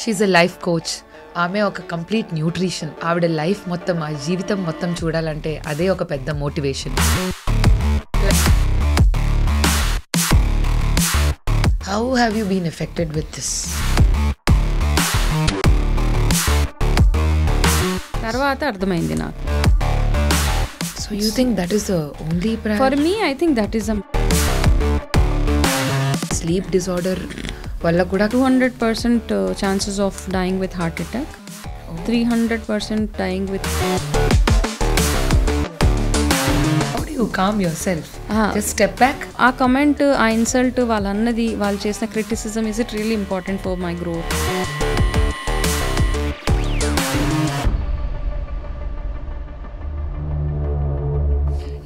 She a life coach. ఆమె ఒక complete nutrition. ఆవిడ లైఫ్ మొత్తం, ఆ జీవితం మొత్తం చూడాలంటే అదే ఒక పెద్ద motivation. How have you been affected with this? తర్వాత అర్థమైంది నాకు. So you think that is the only problem? For me I think that is sleep disorder వల్ల కూడా 200% chances of dying with heart attack, 300% dying with. How do you calm yourself? Just step back. ఆ comment, ఆ insult, వాళ్ళన్నది, వాళ్ళు చేసిన criticism, is it really important for my growth?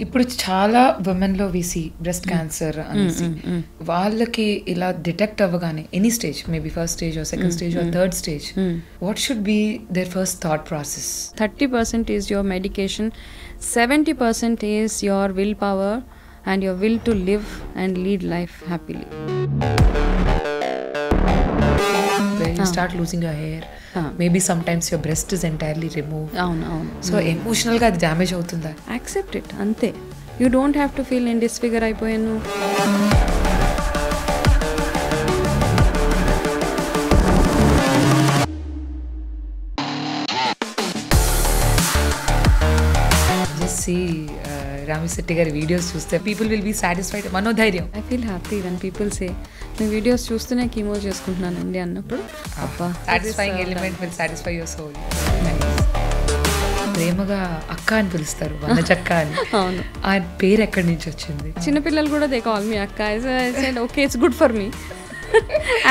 ఇప్పుడు చాలా ఉమెన్లో వీసి బ్రెస్ట్ క్యాన్సర్ అనేసి వాళ్ళకి ఇలా డిటెక్ట్ అవ్వగానే any stage, maybe first stage or second stage or third stage, what should be there first thought process? 30% is your medication, 70% is your willpower and your will to live and lead life happily. When you start losing your hair, maybe sometimes your breast is entirely removed. So emotional ga adi damage avutunda. Accept it, ante. You don't have to feel in disfigure అయిపోయాను. Just see Ramisetty గారి videos చూస్తే people will be satisfied. మనోధైర్యం. I feel happy when people say మీ videos చూస్తూనే chemo చేసుకుంటున్నానండి అన్నప్పుడు అబ్బా, satisfying element will satisfy your soul. ప్రేమగా అక్క అని పిలుస్తారు, వనజక్క అని. అవును. ఆ పేరు ఎక్కడి నుంచి వచ్చింది? చిన్నపిల్లలు కూడా దే కాల్ మీ అక్క. I said okay, it's good for me.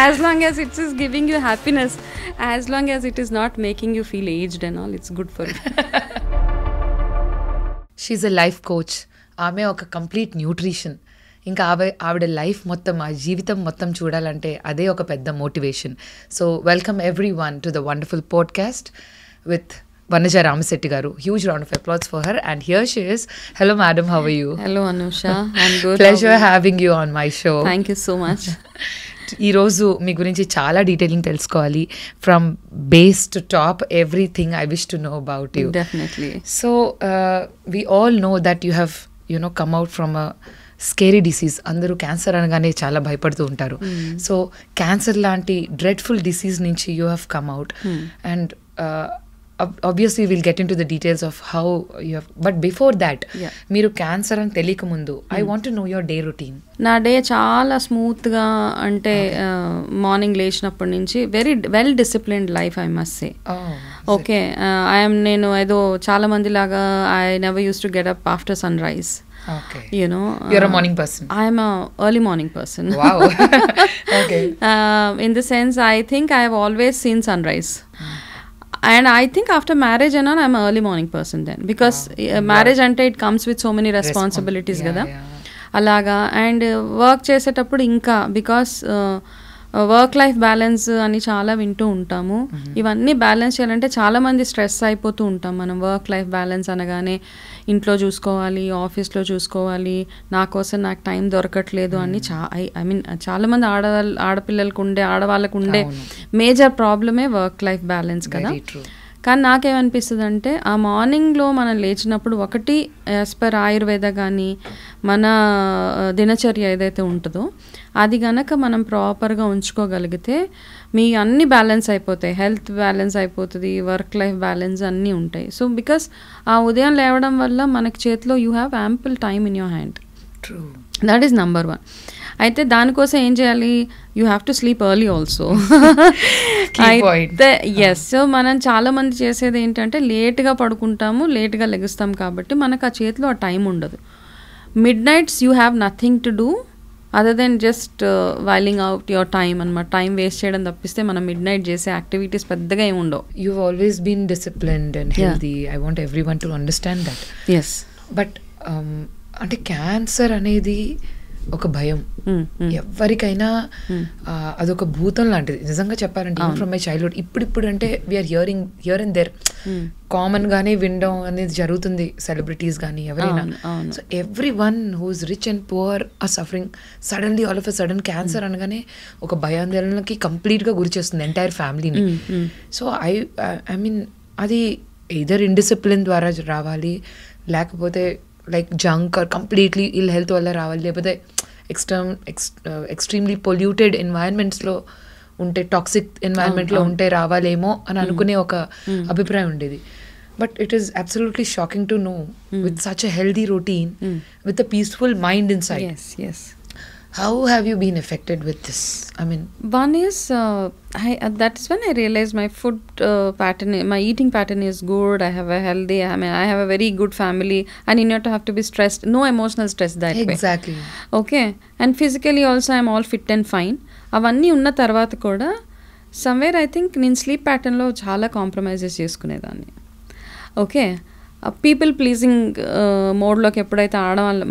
As long as it is giving you happiness, as long as it is not making you feel aged and all, it's good for me. She's a life coach. ఆమె ఒక complete nutrition. ఇంకా ఆవిడ life మొత్తం, ఆ జీవితం మొత్తం చూడాలంటే అదే ఒక పెద్ద motivation. So welcome every one to the wonderful podcast with Vanaja Ramisetty garu. Huge round of applause for her. And here she is. Hello madam, how are you? Hello Anusha, I'm good. Pleasure having you on my show. Thank you so much. ఈ రోజు మీ గురించి చాలా detailing తెలుసుకోవాలి. From base to top, everything I wish to know about you. Definitely. So we all know that you have, come out from a scary disease. అందరూ cancer అనగానే చాలా భయపడుతూ ఉంటారు. సో క్యాన్సర్ లాంటి డ్రెడ్ఫుల్ డిసీజ్ నుంచి you have come out. And obviously we'll get into the details of how you have, but before that, మీరు cancer అని తెలియక ముందు, I want to know your day routine. నా డే చాలా స్మూత్గా, అంటే మార్నింగ్ లేచినప్పటి నుంచి very well disciplined life, I must say. Okay, నేను ఏదో చాలా మంది లాగా I never use to get up after sunrise. Okay. You're a morning person. I'm a early morning person. Wow. Okay. In the sense, I think I have always seen sunrise. And I think after marriage and all, I'm an early morning person then, because marriage ante it comes with so many responsibilities kada. Alaga, and work చేసేటప్పుడు ఇంకా, because work life balance అని చాలా వింటూ ఉంటాము. ఇవన్నీ balance చేయాలంటే చాలా మంది స్ట్రెస్ అయిపోతూ ఉంటాం. మనం వర్క్ లైఫ్ బ్యాలెన్స్ అనగానే ఇంట్లో చూసుకోవాలి, ఆఫీస్లో చూసుకోవాలి, నా కోసం నాకు టైం దొరకట్లేదు అని ఐ మీన్ చాలా మంది ఆడవాళ్ళకు ఉండే మేజర్ ప్రాబ్లమే వర్క్ లైఫ్ బ్యాలెన్స్ కదా. కానీ నాకేమనిపిస్తుంది అంటే, ఆ మార్నింగ్లో మనం లేచినప్పుడు ఒకటి, యాజ్ పర్ ఆయుర్వేద కానీ మన దినచర్య ఏదైతే ఉంటుందో అది గనక మనం ప్రాపర్గా ఉంచుకోగలిగితే మీ అన్ని బ్యాలెన్స్ అయిపోతాయి. హెల్త్ బ్యాలెన్స్ అయిపోతుంది, వర్క్ లైఫ్ బ్యాలెన్స్ అన్నీ ఉంటాయి. సో బికాస్ ఆ ఉదయం లేవడం వల్ల మనకి చేతిలో you have ample time in your hand. True, that is number 1. అయితే దానికోసం ఏం చేయాలి? You have to sleep early also. అయితే ఎస్, సో మనం చాలా మంది చేసేది ఏంటంటే లేట్గా పడుకుంటాము, లేట్గా లెగుస్తాం, కాబట్టి మనకు ఆ చేతిలో ఆ టైం ఉండదు. Midnights you have nothing to do other than just whiling out your time అనమాట. టైం వేస్ట్ చేయడం తప్పిస్తే మనం మిడ్ నైట్ చేసే యాక్టివిటీస్ పెద్దగా ఏమి ఉండవు. You've always been disciplined and healthy. I want everyone to understand that. Yes. But అంటే cancer అనేది ఒక భయం ఎవరికైనా అదొక భూతం లాంటిది నిజంగా చెప్పాలంటే ఫ్రమ్ మై చైల్డ్హుడ్. ఇప్పుడు అంటే we are here and there common గానే వినడం అనేది జరుగుతుంది, సెలబ్రిటీస్ కానీ ఎవరైనా. So everyone who's rich and poor are suffering. Suddenly all of a sudden cancer అనగానే ఒక భయాందోళనకి కంప్లీట్ గా గురి చేస్తుంది ఎంటైర్ ఫ్యామిలీని. సో ఐ మీన్ అది ఎయిదర్ ఇండిసిప్లిన్ ద్వారా రావాలి, లేకపోతే like junk or completely ill health వల్ల రావాలి, లేకపోతే ఎక్స్ట్రీమ్లీ పొల్యూటెడ్ ఎన్వైరన్మెంట్స్లో ఉంటే, టాక్సిక్ ఎన్వైరన్మెంట్లో ఉంటే రావాలేమో అని అనుకునే ఒక అభిప్రాయం ఉండేది. But it is absolutely shocking to know with such a healthy routine with a peaceful mind in side. How have you been affected with this? I mean, one is that is when I realized my food pattern, my eating pattern is good. I have a healthy, I have a very good family. I need not to have to be stressed, no emotional stress that way. Exactly. Okay, and physically also I am all fit and fine. అవంన్నీ ఉన్న తర్వాత కూడా somewhere I think నేను sleep ప్యాటర్న్లో చాలా compromises చేసుకునేదాన్ని. Okay, people pleasing మోడ్లోకి ఎప్పుడైతే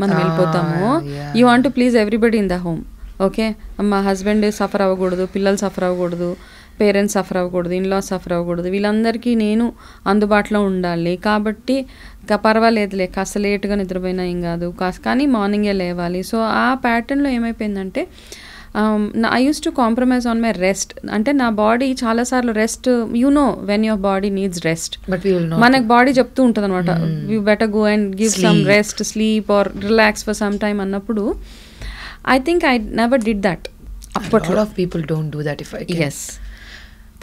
మనం వెళ్ళిపోతామో, you want to please everybody in the home. Okay, మా హస్బెండ్ సఫర్ అవ్వకూడదు, పిల్లలు సఫర్ అవ్వకూడదు, పేరెంట్స్ సఫర్ అవ్వకూడదు, ఇన్లా సఫర్ అవ్వకూడదు, వీళ్ళందరికీ నేను అందుబాటులో ఉండాలి. కాబట్టి పర్వాలేదులే, కాస్త లేట్గా నిద్రపోయినా ఏం కాదు, కానీ మార్నింగే లేవాలి. సో ఆ ప్యాటర్న్లో ఏమైపోయిందంటే I used to compromise on my rest. అంటే నా బాడీ చాలాసార్లు rest, you know when your body needs rest, మనకు బాడీ చెప్తూ ఉంటుంది అనమాట, you better go and give some rest, sleep or relax for some time అన్నప్పుడు I think I never did that. అప్పట్లో people don't do that. Yes,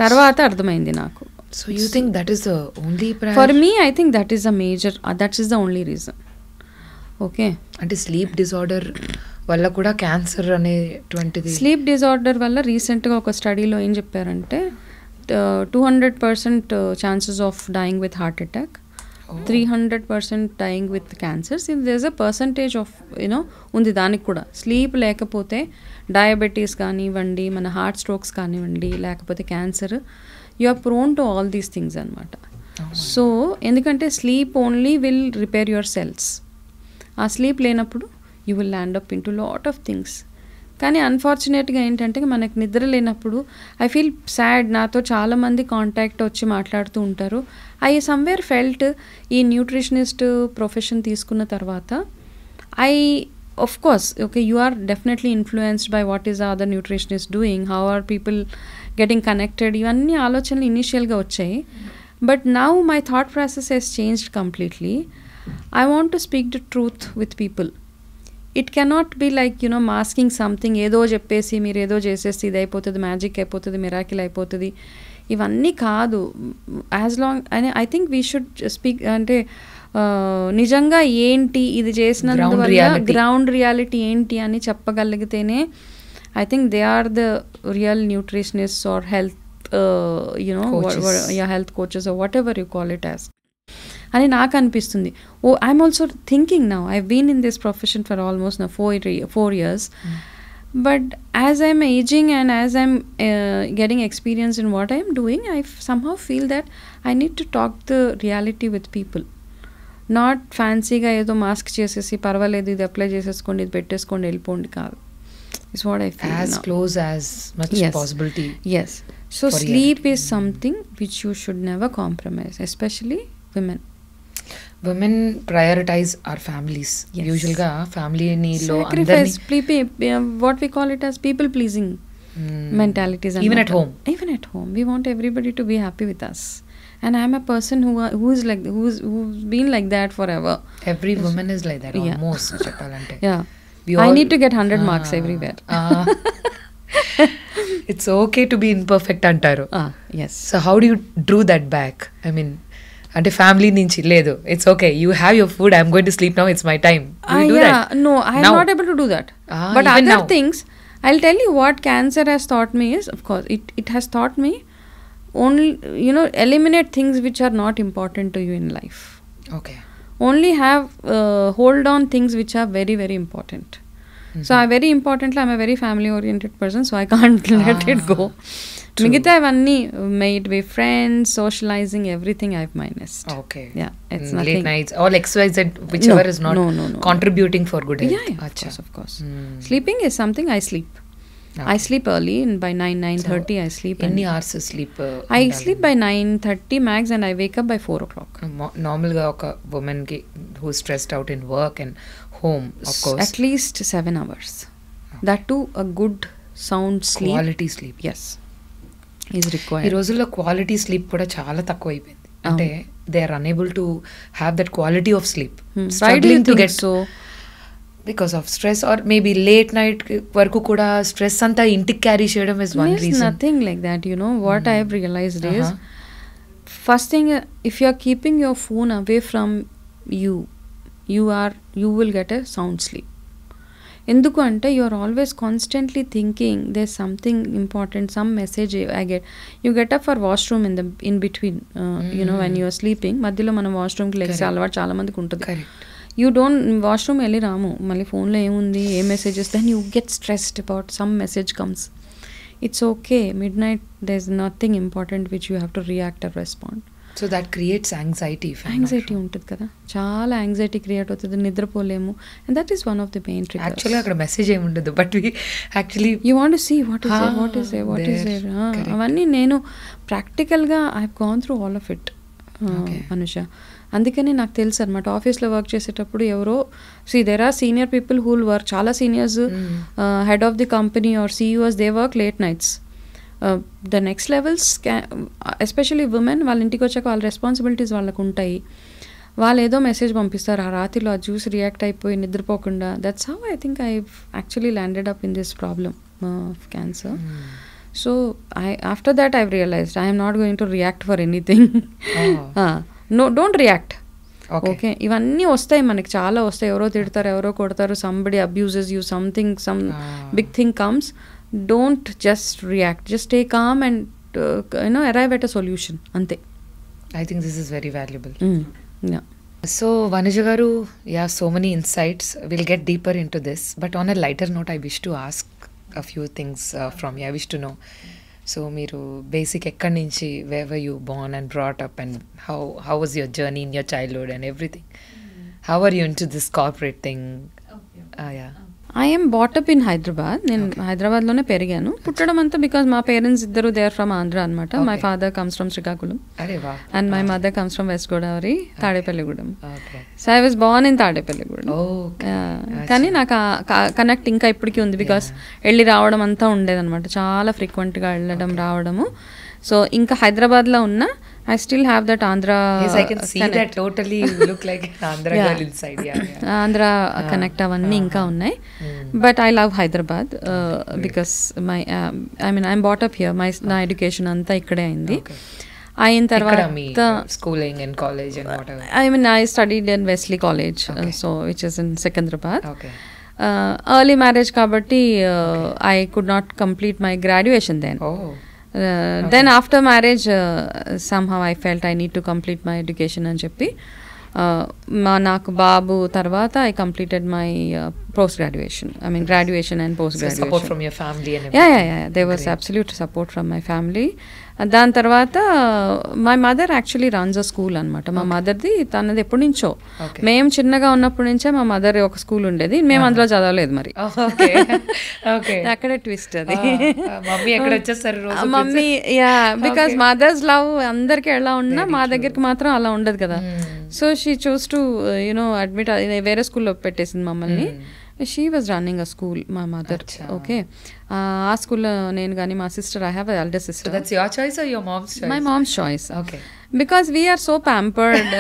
తర్వాత అర్థమైంది నాకు. So you think that is the only for me? I think that is the major, that is the only reason. Okay, అంటే sleep disorder వల్ల కూడా cancer అనేటువంటిది, sleep disorder వల్ల రీసెంట్గా ఒక స్టడీలో ఏం చెప్పారంటే 200% chances of dying with heart attack, 300% dying with cancers. There is a percentage of you know ఉంది దానికి కూడా. స్లీప్ లేకపోతే డయాబెటీస్ కానివ్వండి, మన హార్ట్ స్ట్రోక్స్ కానివ్వండి, లేకపోతే cancer, you are prone to all these things అనమాట. సో ఎందుకంటే sleep only will repair your cells. ఆ స్లీప్ లేనప్పుడు you will land up into lot of things. కానీ అన్ఫార్చునేట్గా ఏంటంటే మనకు నిద్ర లేనప్పుడు ఐ ఫీల్ సాడ్. నాతో చాలామంది కాంటాక్ట్ వచ్చి మాట్లాడుతూ ఉంటారు. ఐ సమ్వేర్ ఫెల్ట్ ఈ న్యూట్రిషనిస్ట్ ప్రొఫెషన్ తీసుకున్న తర్వాత of course, okay, you are definitely influenced by what is the other nutritionist doing, how are people getting connected, ఇవన్నీ ఆలోచనలు ఇనిషియల్గా వచ్చాయి. But now my thought process has changed completely. I want to speak the truth with people. It cannot be like, you know, masking something, ఏదో చెప్పేసి మీరు ఏదో చేసేసి ఇది అయిపోతుంది, మ్యాజిక్ అయిపోతుంది, మిరాకిల్ అయిపోతుంది, ఇవన్నీ కాదు. As long I think we should speak, అంటే నిజంగా ఏంటి ఇది చేసినందువల్ల గ్రౌండ్ రియాలిటీ ఏంటి అని చెప్పగలిగితేనే I think they are the real nutritionist or health health coaches or whatever you call it as అని నాకు అనిపిస్తుంది. I'm also thinking now, I been in this profession for almost నా 4 years. But as I'm aging and as I'm getting experience in what I'm doing, I somehow feel that I need to talk the reality with people. Not fancyగా ఏదో mask చేసేసి పర్వాలేదు ఇది apply చేసేసుకోండి, ఇది పెట్టేసుకోండి, వెళ్ళిపోండి కాదు. It's what I feel as now. Close as much possibility. Yes. So sleep reality is something which you should never compromise, especially women. Women prioritize our families. Yes. Usually ga family ni lo sacrifice, what we call it as people pleasing mentalities. Even at home. Even at home, we want everybody to be happy with us. And I am a person who's been like that forever. Every woman is like that almost. Cheppalante. Yeah. I need to get 100 marks everywhere. It's okay to be imperfect antaru. Yes. So how do you drew that back? I mean, అంటే family నుంచి లేదు, it's okay, you have your food, I'm going to sleep now, it's my time. No, I am not able to do that. But other things, I'll tell you what cancer has taught me is, of course, it has taught me only, you know, eliminate things which are not important to you in life. Okay. Only have hold on things which are very, very important. So very importantly, I'm a very family oriented person, so I can't let it go. మిగతా ఇవన్నీ made with friends, socializing, everything I've minused. Okay. Yeah, it's Late nothing. nights, all XYZ, whichever is not no. contributing for good health. Yeah, Acha. of course. Sleeping is something I sleep. Okay. I sleep early, and by 9:30 I sleep. Any hours sleep? I sleep by 9:30 max, and I wake up by 4 o'clock. Normal ga oka woman ki who's stressed out in work and home, of course. At least 7 hours. That too, a good sound sleep. Quality sleep. Yes, is ఈ required. రోజుల్లో quality sleep కూడా చాలా తక్కువ అయిపోయింది. అంటే they are unable to have that quality of sleep. Why do you think so? Because of stress or maybe late night వరకు కూడా stress అంతా ఇంటికి క్యారీ చేయడం is one There's reason. nothing like that. You know what I have realized is, first thing, if you are keeping your phone away from you, you will get a sound sleep. ఎందుకు అంటే you are always constantly thinking there something important, some message I get. You get up for washroom in between, you know when you're sleeping. మధ్యలో మనం వాష్రూమ్కి లెగ్సే అలవాటు చాలా మందికి ఉంటుంది. You don't washroom వెళ్ళి రాము, మళ్ళీ ఫోన్లో ఏముంది, ఏ messages, then you get stressed about some message comes. It's okay, midnight there is nothing important which you have to react or respond. So that creates anxiety. Anxiety ఉంటుంది కదా, చాలా anxiety create అవుతుంది, నిద్రపోలేము. And that is one of the main triggers. Actually అక్కడ message ఏమి ఉండదు, but we actually you want to see what is there. అవన్నీ నేను ప్రాక్టికల్గా I have gone through all of it Anusha. అందుకని నాకు తెలుసు అనమాట, ఆఫీస్లో వర్క్ చేసేటప్పుడు ఎవరో there are senior people who work, చాలా seniors, head of the company or CEOs, they work late nights. The next levels, especially women, వాళ్ళ ఇంటికి వచ్చాక వాళ్ళ రెస్పాన్సిబిలిటీస్ వాళ్ళకు ఉంటాయి. వాళ్ళు ఏదో మెసేజ్ పంపిస్తారు, ఆ రాత్రిలో అది చూసి రియాక్ట్ అయిపోయి నిద్రపోకుండా. That's how I think I actually landed up in this problem of cancer. So after that I've realised I am not going to react for anything. No, don't react. Okay, ఇవన్నీ వస్తాయి మనకి, చాలా వస్తాయి. ఎవరో తిడతారు, ఎవరో కొడతారు, somebody abuses you, something, some big thing comes. Don't just react. Just stay calm and arrive at a solution. Ante. I think this is very valuable. Yeah. So Vanaja garu, yeah, so many insights. We'll get deeper into this. But on a lighter note, I wish to ask a few things from you. I wish to know. So మీరు basic ekkadi nunchi, where were you born and brought up, and how was your journey in your childhood and everything? How are you into this corporate thing? Yeah. I am brought up in Hyderabad. నేను హైదరాబాద్లోనే పెరిగాను. పుట్టడం అంతా because మా parents ఇద్దరు they are from Andhra అనమాట. My father comes from Srikakulam and my mother comes from west Godavari, Tadepalligudem. So I was Born in Tadepalligudem. కానీ నాకు కనెక్ట్ ఇంకా ఇప్పటికీ ఉంది, బికాస్ వెళ్ళి రావడం అంతా ఉండేదన్నమాట, చాలా ఫ్రీక్వెంట్గా వెళ్ళడం రావడము. సో ఇంకా హైదరాబాద్లో ఉన్న I still have that Andhra. Yes, I can see connect. That totally look like Andhra girl inside. Andhra connect avanni inka unnai. But I love Hyderabad because my I'm brought up here. My education anta ikkade ayindi. Ayin tarvata schooling and college and whatever. I studied in Wesley College, so which is in Secunderabad. Early marriage kabatti I could not complete my graduation then. Then after marriage somehow I felt I need to complete my education అని చెప్పి నాకు బాబు తర్వాత I completed my post graduation. Graduation and post graduation. So support from your family and everything. Yeah. There was absolute support from my family. దాని తర్వాత my mother actually runs a school అనమాట. మా మదర్ది తనది ఎప్పటి నుంచో, మేము చిన్నగా ఉన్నప్పటి నుంచే మా మదర్ ఒక స్కూల్ ఉండేది, మేము అందులో చదవలేదు. మరి అక్కడే ట్విస్ట్ అది. మమ్మీ బికాస్ మదర్స్ లవ్ అందరికి ఎలా ఉన్నా మా దగ్గరికి మాత్రం అలా ఉండదు కదా. So she choose to admit, వేరే స్కూల్లో పెట్టేసింది మమ్మల్ని. She was running a school, my mother. Okay. ఆ స్కూల్లో నేను కానీ మా sister, I have an elder sister. So that's your choice or your mom's choice? My mom's choice. Okay. Because we are so pampered.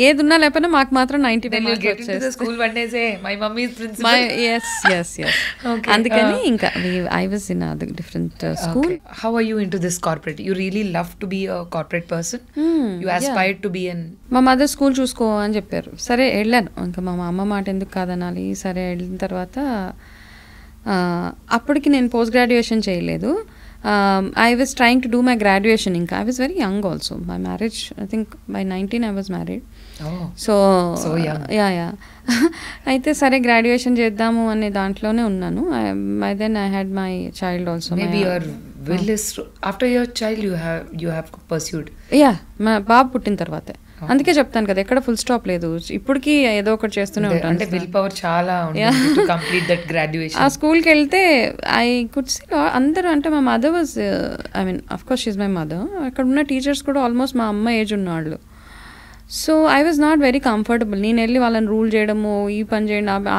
ఏదున్నా లేకపోయినా మాకు మాత్రం 90 marks వచ్చేస్తాయి. School one day say my mummy is principal. yes. అందుకని ఇంకా I was in a different school. How are you into this corporate? You really love to be a corporate person? You aspired to be an... మా mother school చూసుకో అని చెప్పారు. సరే వెళ్ళాను. ఇంకా మా అమ్మ మాట ఎందుకు కాదనాలి. సరే వెళ్ళిన తర్వాత అప్పటికి నేను పోస్ట్ గ్రాడ్యుయేషన్ చేయలేదు. I was trying to do my graduation inka. I was very young also. My marriage, I think by 19 I was married. So young. Yeah. అయితే సరే గ్రాడ్యుయేషన్ చేద్దాము అనే దాంట్లోనే ఉన్నాను. By then I had my child also. Maybe your will is after your child you have pursued. Yeah, మా బాబు పుట్టిన తర్వాతే. అందుకే చెప్తాను కదా, ఎక్కడ ఫుల్ స్టాప్ లేదు, ఇప్పటికీ ఏదో ఒకటి చేస్తూనే ఉంటాను. అంటే విల్ పవర్ చాలా ఉంటుంది టు కంప్లీట్ దట్ గ్రాడ్యుయేషన్. ఆ స్కూల్కి వెళ్తే ఐ కుడ్ సీ అందరూ, అంటే మా mother was, I mean of course she is my mother, అక్కడ ఉన్న టీచర్స్ కూడా ఆల్మోస్ట్ మా అమ్మ ఏజ్ ఉన్నవాళ్ళు. So I was not very comfortable. నేను వెళ్ళి వాళ్ళని రూల్ చేయడము, ఈ పని చేయడం.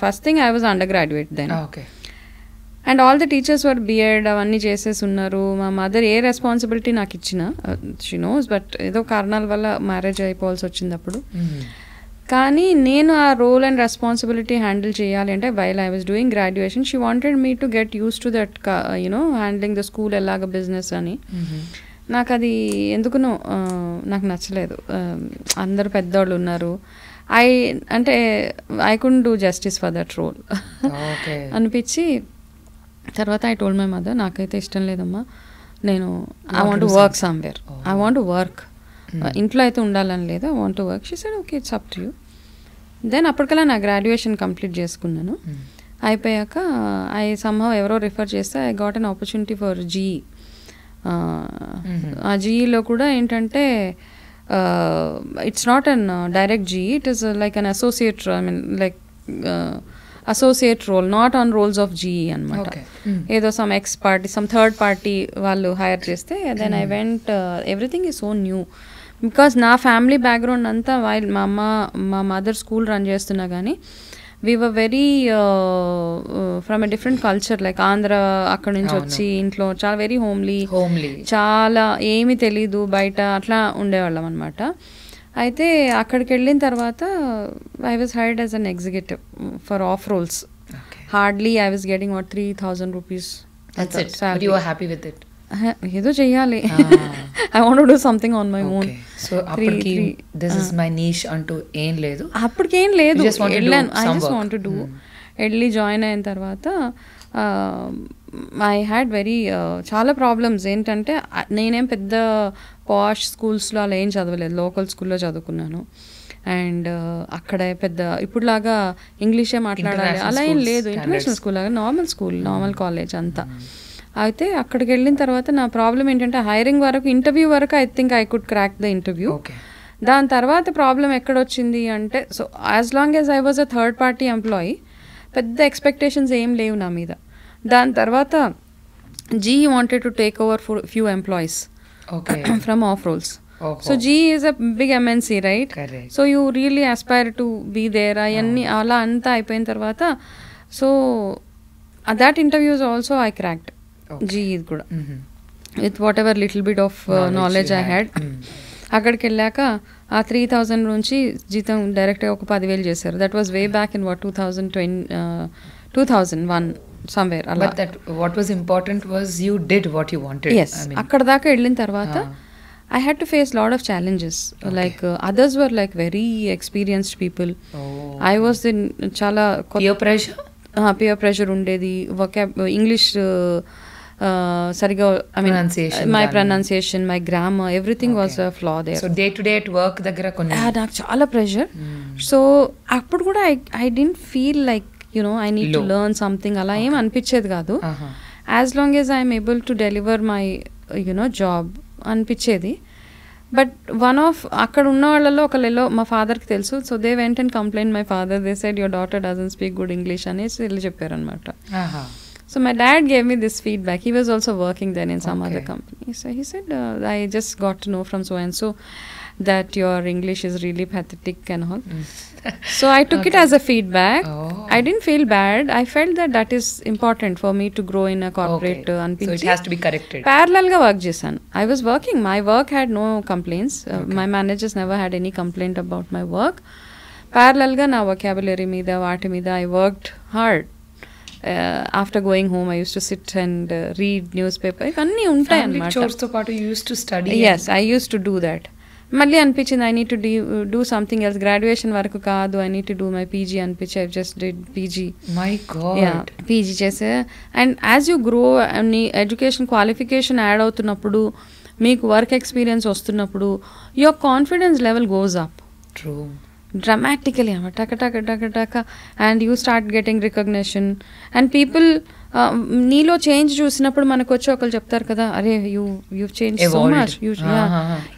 First thing I was undergraduate then. Okay. And all the teachers were B Ed అవన్నీ చేసేసి ఉన్నారు. మా మదర్ ఏ రెస్పాన్సిబిలిటీ నాకు ఇచ్చిన, షీ నోస్, బట్ ఏదో కారణాల వల్ల మ్యారేజ్ అయిపోవాల్సి వచ్చింది అప్పుడు. కానీ నేను ఆ రోల్ అండ్ రెస్పాన్సిబిలిటీ హ్యాండిల్ చేయాలి అంటే while I was doing graduation, she wanted me to get use to that you know handling the school ఎలాగ బిజినెస్ అని. నాకు అది ఎందుకునో నాకు నచ్చలేదు. అందరు పెద్దవాళ్ళు ఉన్నారు, అంటే I couldn't do justice for that role అనిపించి, తర్వాత ఐ టోల్డ్ మై మదర్, నాకైతే ఇష్టం లేదమ్మా, నేను I want to work somewhere, I want to work, ఇంట్లో అయితే ఉండాలని లేదు, I want to work. She said okay, it's up to you. Then అప్పటికల్లా నా గ్రాడ్యుయేషన్ కంప్లీట్ చేసుకున్నాను. అయిపోయాక ఐ సమ్హౌ ఎవరో రిఫర్ చేస్తే I got an opportunity for GE. ఆ జీఈలో కూడా ఏంటంటే it's not an direct GE, it is like an associate, I mean like associate role, not on rolls of GE అనమాట. ఏదో some ex party, some third party వాళ్ళు hire చేస్తే, then I went. Everything is so new because నా family background అంతా while మా mother school run చేస్తున్నా కానీ we were very from a different culture, like Andhra అక్కడ నుంచి వచ్చి ఇంట్లో చాలా వెరీ హోమ్లీ, చాలా ఏమీ తెలీదు బయట, అట్లా ఉండేవాళ్ళం అనమాట. అయితే అక్కడికి వెళ్ళిన తర్వాత I was hired as an executive for off rolls. Hardly I was getting what 3,000 rupees. You were happy with it? ఏదో చెయ్యాలి, I want to do something on my own. So అప్పటికి దిస్ ఇస్ మై నీష్ అంటూ ఏం లేదు, అప్పటికేం లేదు, వెళ్ళాను, I just want to do. వెళ్ళి జాయిన్ అయిన తర్వాత ఐ హ్యాడ్ వెరీ చాలా ప్రాబ్లమ్స్. ఏంటంటే నేనేం పెద్ద పాష్ స్కూల్స్లో అలా ఏం చదవలేదు, లోకల్ స్కూల్లో చదువుకున్నాను. అండ్ అక్కడ పెద్ద ఇప్పుడులాగా ఇంగ్లీషే మాట్లాడాలి అలా ఏం లేదు, ఇంటర్నేషనల్ స్కూల్ లాగా నార్మల్ స్కూల్, నార్మల్ కాలేజ్ అంతా. అయితే అక్కడికి వెళ్ళిన తర్వాత నా ప్రాబ్లం ఏంటంటే హైరింగ్ వరకు, ఇంటర్వ్యూ వరకు I think I could crack the interview. దాని తర్వాత ప్రాబ్లం ఎక్కడొచ్చింది అంటే, so as long as I was a third party employee, పెద్ద ఎక్స్పెక్టేషన్స్ ఏం లేవు నా మీద. దాని తర్వాత G wanted to take over few employees from off rolls. So G is a big MNC, right? So you really aspire to be there. అవన్నీ అలా అంతా అయిపోయిన తర్వాత, so that interviews also I cracked G కూడా, with what ever little bit of knowledge I had. అక్కడికి వెళ్ళాక ఆ 3,000 నుంచి జీతం డైరెక్ట్గా ఒక 10,000 చేశారు. That was way back in 2001 somewhere. But that what was important was you did what you wanted. Yes. అక్కడ దాకా వెళ్ళిన తర్వాత I had to face lot of challenges. Like others were like very experienced people. I was in చాలా peer pressure ఉండేది. English సరిగా, I mean my pronunciation, my grammar, everything was a flaw there. So day to day at work దగ్గర కొన్ని నాకు చాలా pressure. So అప్పుడు కూడా I didn't feel like, you know, I need to learn something. అలా ఏం అనిపించేది కాదు. As long as I am able to deliver my, you know, job అనిపించేది. బట్ వన్ ఆఫ్ అక్కడ ఉన్న వాళ్ళలో ఒకళ్ళలో మా ఫాదర్కి తెలుసు. So they went and complaint my father. They said your daughter doesn't speak good English అనేసి వెళ్ళి చెప్పారనమాట. So my dad gave me this feedback. He was also working then in some other company. So he said, I just got to know from so and so that your English is really pathetic and all. So I took it as a feedback. I didn't feel bad. I felt that that is important for me to grow in a corporate. So it has to be corrected. Parallel ga work chesanu. I was working. My work had no complaints. My managers never had any complaint about my work. Parallel ga na vocabulary meeda vaati meeda I worked hard. After going home I used to sit and read newspaper. Ivanni untayi annamata. Chores tho paatu you used to study. Yes, I used to do that. మళ్ళీ అనిపించింది I need to do something else, graduation వరకు కాదు, I need to do my PG అనిపించి I just did PG. My God. PG చేసే. And as you grow నీ education qualification add అవుతున్నప్పుడు, మీకు work experience వస్తున్నప్పుడు, your confidence level goes up. True. Dramatically అమ్మ, టక టక టక టక. And you start getting recognition. And people నీలో చేంజ్ చూసినప్పుడు మనకు వచ్చి ఒకళ్ళు చెప్తారు కదా, అరే యూ చేంజ్ సో మచ్,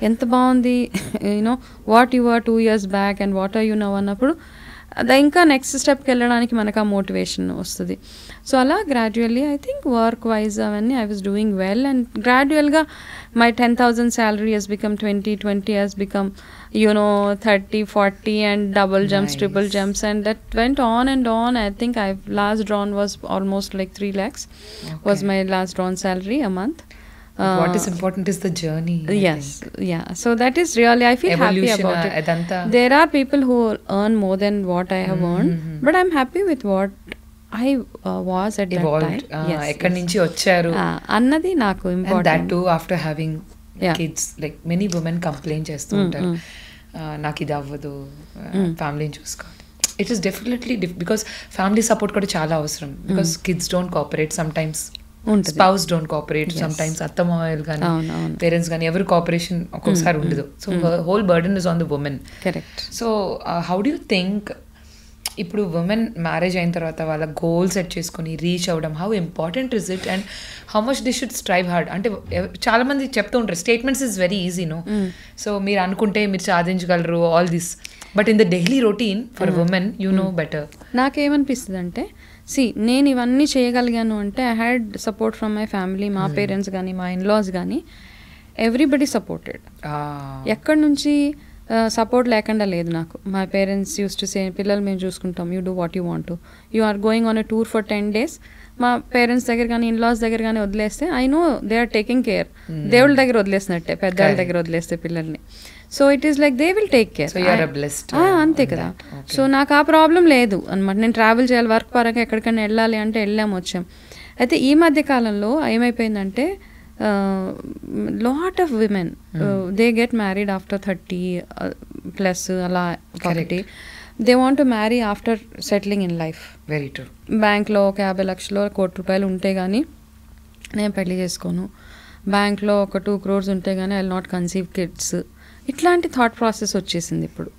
ఎంత బాగుంది, you know what you are 2 years back and what are you now అన్నప్పుడు అది ఇంకా నెక్స్ట్ స్టెప్కి వెళ్ళడానికి మనకు ఆ మోటివేషన్ వస్తుంది. సో అలా gradually I think work wise అవన్నీ I was doing well. And గ్రాడ్యువల్గా my 10,000 salary has become 20 has become 30, 40 and double jumps, triple jumps, and that went on and on. I think I've last drawn was almost like 3 lakhs was my last drawn salary a month. What is important is the journey. Yes, yeah. So that is really, I feel happy about it. Adanta. There are people who earn more than what I have earned, but I'm happy with what I was at evolved. that time. Yes, ekkadi nunchi vacharu annadi naaku important. And that too after having kids. Like many women complain చేస్తూ ఉంటారు, నాకు ఇది అవ్వదు, ఫ్యామిలీని చూసుకోవాలి. It is definitely because family support కూడా చాలా అవసరం. Because kids don't cooperate, some times spouse don't cooperate, some times అత్తమామలు కానీ పేరెంట్స్ కానీ ఎవరు కోఆపరేషన్ ఒక్కొక్కసారి ఉండదు. So whole burden is on the women. Correct. So how do you think ఇప్పుడు ఉమెన్ మ్యారేజ్ అయిన తర్వాత వాళ్ళ గోల్ సెట్ చేసుకొని రీచ్ అవ్వడం, how important is it and how much they should strive hard? అంటే చాలా మంది చెప్తూ ఉంటారు statements is very easy, no, so మీరు అనుకుంటే మీరు సాధించగలరు all this, but in the daily routine for women you know better. నాకేమనిపిస్తుంది అంటే, నేను ఇవన్నీ చేయగలిగాను అంటే I had support from my family, మా పేరెంట్స్ కానీ మా ఇన్లాస్ కానీ, ఎవ్రీబడి సపోర్టెడ్. ఎక్కడి నుంచి సపోర్ట్ లేకుండా లేదు నాకు. My parents use to say, పిల్లలు మేము చూసుకుంటాం, you do what you want to, you are going on a tour for 10 days. మా పేరెంట్స్ దగ్గర కానీ ఇన్లాస్ దగ్గర కానీ వదిలేస్తే I know they are taking care. దేవుళ్ళ దగ్గర వదిలేసినట్టే, పెద్దవాళ్ళ దగ్గర వదిలేస్తే పిల్లల్ని. So it is like they will take care. అంతే కదా. సో నాకు ఆ ప్రాబ్లం లేదు అనమాట. నేను ట్రావెల్ చేయాలి, వర్క్ పరంగా ఎక్కడికైనా వెళ్ళాలి అంటే వెళ్ళాము, వచ్చాం. అయితే ఈ మధ్య కాలంలో ఏమైపోయిందంటే, lot of women they get married after 30 plus ala కాబట్టి they want to marry after settling in life. Very true. బ్యాంక్లో ఒక 50 లక్షలు, 1 కోటి రూపాయలు ఉంటే కానీ నేను పెళ్లి చేసుకోను, బ్యాంక్లో ఒక 2 crores ఉంటే కానీ I will not conceive kids, ఇట్లాంటి థాట్ ప్రాసెస్ వచ్చేసింది ఇప్పుడు.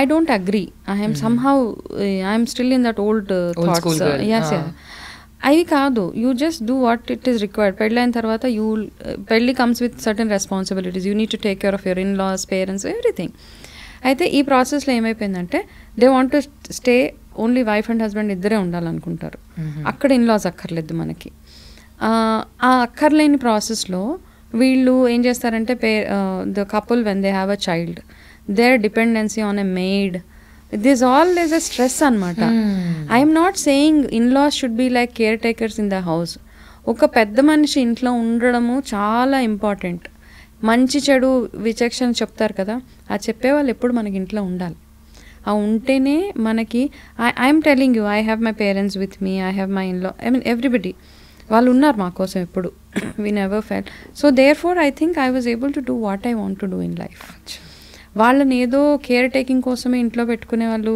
I don't agree. I'm somehow I'm still in that old thoughts. yes. అవి కాదు, you just do what it is required. పెళ్ళైన తర్వాత పెళ్ళి comes with certain responsibilities, you need to take care of your in laws, parents, everything. అయితే ఈ ప్రాసెస్లో ఏమైపోయిందంటే, they want to stay only wife and husband ఇద్దరే ఉండాలనుకుంటారు. అక్కడ ఇన్ లాస్ అక్కర్లేదు మనకి. ఆ అక్కర్లేని ప్రాసెస్లో వీళ్ళు ఏం చేస్తారంటే, the couple when they have a child, their dependency on a maid, this all is a stress అనమాట. I'm not saying in laws should be like caretakers in the house. ఒక పెద్ద మనిషి ఇంట్లో ఉండడము చాలా ఇంపార్టెంట్. మంచి చెడు విచక్షణ చెప్తారు కదా, ఆ చెప్పేవాళ్ళు ఎప్పుడు మనకి ఇంట్లో ఉండాలి. ఆ ఉంటేనే మనకి, I'm telling you, I have my parents with me, I have my in law, I mean everybody, వాళ్ళు ఉన్నారు మా కోసం ఎప్పుడు. We never fell. So therefore I think I was able to do what I want to do in life. వాళ్ళని ఏదో care taking కోసమే ఇంట్లో పెట్టుకునే వాళ్ళు,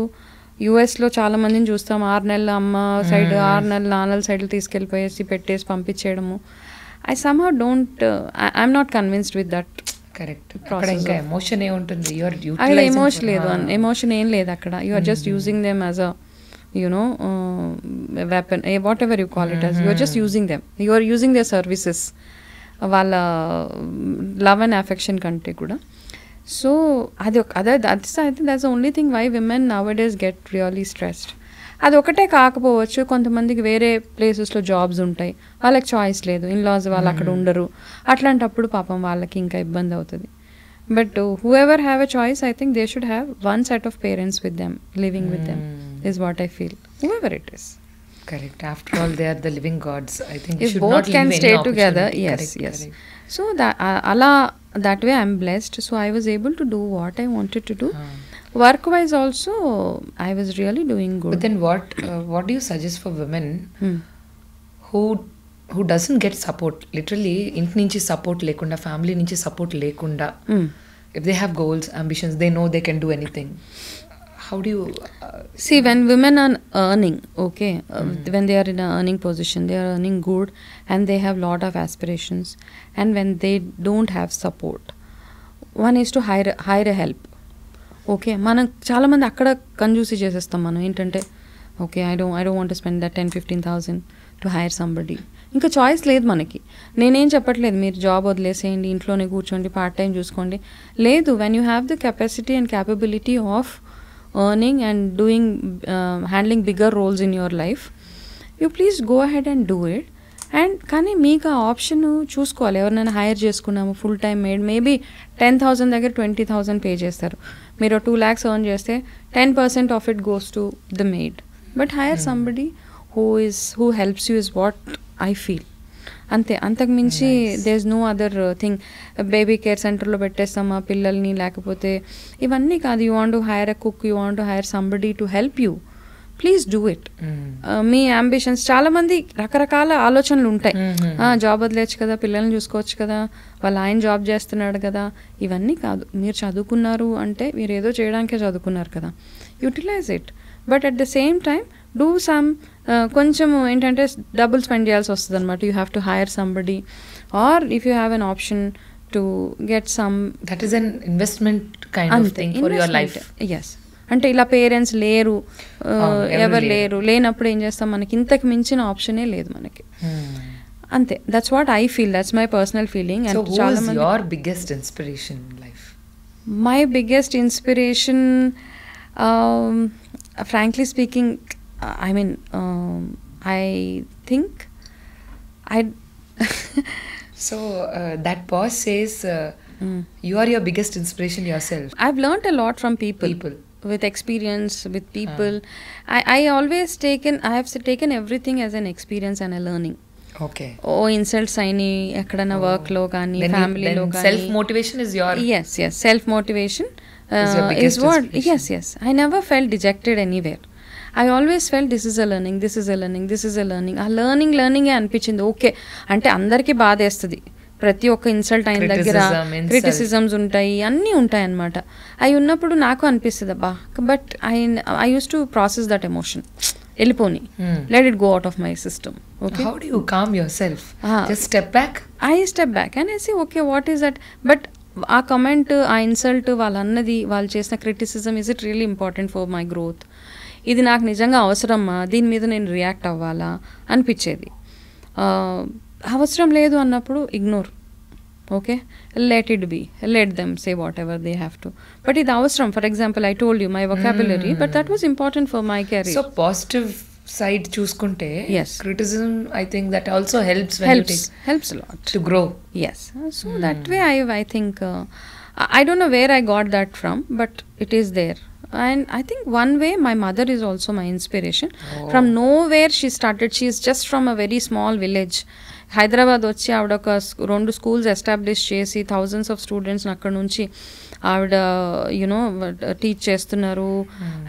యూఎస్లో చాలా మందిని చూస్తాం, 6 నెలలు అమ్మ సైడ్, 6 నెలలు నాన్నల సైడ్లు తీసుకెళ్ళిపోయేసి పెట్టేసి పంపించేయడము. I somehow don't, I'm not convinced with that. Correct. ఇంకా ఎమోషన్ ఏముంటుంది? అక్కడ ఎమోషన్ లేదు, ఎమోషన్ ఏం లేదు అక్కడ. You are just using them as a weapon, whatever you call it as. You are just using them, you are using their services, వాళ్ళ love and affection కంటే కూడా. So I think that's the only thing why women nowadays get really stressed. అది ఒకటే కాకపోవచ్చు, కొంతమందికి వేరే ప్లేసెస్లో jobs ఉంటాయి, వాళ్ళకి చాయిస్ లేదు, ఇన్లాస్ వాళ్ళు అక్కడ ఉండరు, అట్లాంటప్పుడు పాపం వాళ్ళకి ఇంకా ఇబ్బంది అవుతుంది. But who ever have a choice, I think they should have one set of parents with them, living with them is what I feel, whoever it is. Correct. After all, they are the living gods. I think if both can stay together, yes. So that way I'm blessed. So I was able to do what I wanted to do. Work wise also I was really doing good. But then what do you suggest for women who doesn't get support, literally ఇంటి నుంచి support లేకుండా, family నుంచి support లేకుండా if they have goals, ambitions, they know they can do anything. How do you see, when women are earning, okay, when they are in an earning position, they are earning good and they have lot of aspirations, and when they don't have support, one is to hire a help. Okay, మనం చాలామంది అక్కడ కంజూసీ చేసేస్తాం. మనం ఏంటంటే okay, I don't want to spend that 10,000-15,000 to hire somebody. ఇంకా choice లేదు మనకి. నేనేం చెప్పట్లేదు మీరు జాబ్ వదిలేసేయండి, ఇంట్లోనే కూర్చోండి, పార్ట్ టైం చూసుకోండి. లేదు, when you have the capacity and capability of earning and doing handling bigger roles in your life, you please go ahead and do it. And కానీ మీకు ఆ ఆప్షన్ చూసుకోవాలి. ఎవరినైనా హైర్ చేసుకున్నాము ఫుల్ టైం మేడ్, మేబీ 10,000 దగ్గర 20,000 pay చేస్తారు. మీరు 2 lakhs earn చేస్తే 10% of it goes to the maid. But hire somebody who helps you is what I feel. అంతే, అంతకు మించి there is no other thing. Baby care సెంటర్లో పెట్టేస్తామా పిల్లల్ని, లేకపోతే ఇవన్నీ కాదు. You want to hire a cook, you want to hire somebody to help you, please do it. మీ అంబిషన్స్, చాలా మంది రకరకాల ఆలోచనలు ఉంటాయి. జాబ్ వదిలేచ్చు కదా, పిల్లల్ని చూసుకోవచ్చు కదా, ఆయన జాబ్ చేస్తున్నాడు కదా. ఇవన్నీ కాదు. మీరు చదువుకున్నారు అంటే మీరు ఏదో చేయడానికే చదువుకున్నారు కదా, utilize it. But at the same time do some, కొంచెం ఏంటంటే డబ్బులు స్పెండ్ చేయాల్సి వస్తుంది అనమాట. You have to hire somebody, or if you have an option to get some, that is an investment kind of thing for your life. Yes, అంటే ఇలా parents లేరు, ఎవరు లేరు, లేనప్పుడు ఏం చేస్తాం, మనకి ఇంతకు మించిన ఆప్షనే లేదు మనకి. అంతే, that's what I feel, that's my personal feeling. And చాలా మంది, your biggest inspiration in life? My biggest inspiration, frankly speaking, I mean, I think so that pause says you are your biggest inspiration yourself. I've learned a lot from people. With experience, with people. I always have taken everything as an experience and a learning. Okay. Insults aini ekkadana work lo gaani, family lo gaani. Self motivation is your, yes, self motivation is your biggest what inspiration. yes, I never felt dejected anywhere. I always felt this is a learning, this is a learning, this is a learning. ఆ learning అనిపించింది. Okay, అంటే అందరికీ బాధేస్తుంది, ప్రతి ఒక్క insult అయిన దగ్గర criticisms ఉంటాయి, అన్నీ ఉంటాయి అన్నమాట. అవి ఉన్నప్పుడు నాకు అనిపిస్తుంది అబ్బా, but I use to process that emotion, వెళ్ళిపోని, let it go out of my system. Okay, how do you calm yourself? Just step back. I step back and I say okay, what is that. But ఆ comment, ఆ insult, వాళ్ళు అన్నది, వాళ్ళు చేసిన criticism, is it really important for my growth? ఇది నాకు నిజంగా అవసరమా, దీని మీద నేను రియాక్ట్ అవ్వాలా అనిపించేది. అవసరం లేదు అన్నప్పుడు ignore. Okay, let it be, let them say whatever they have to. But ఇది అవసరం. For example, I told you my vocabulary, but that was important for my career. So positive side చూసుకుంటే, criticism, I think that also helps helps a lot to grow. Yes, so that way I think I don't know where I got that from, but it is there. And I think one way my mother is also my inspiration. From nowhere she started. She is just from a very small village. Hyderabad వచ్చి ఆవిడ ఒక 2 schools establish చేసి thousands of స్టూడెంట్స్ని అక్కడ నుంచి ఆవిడ you know teach చేస్తున్నారు.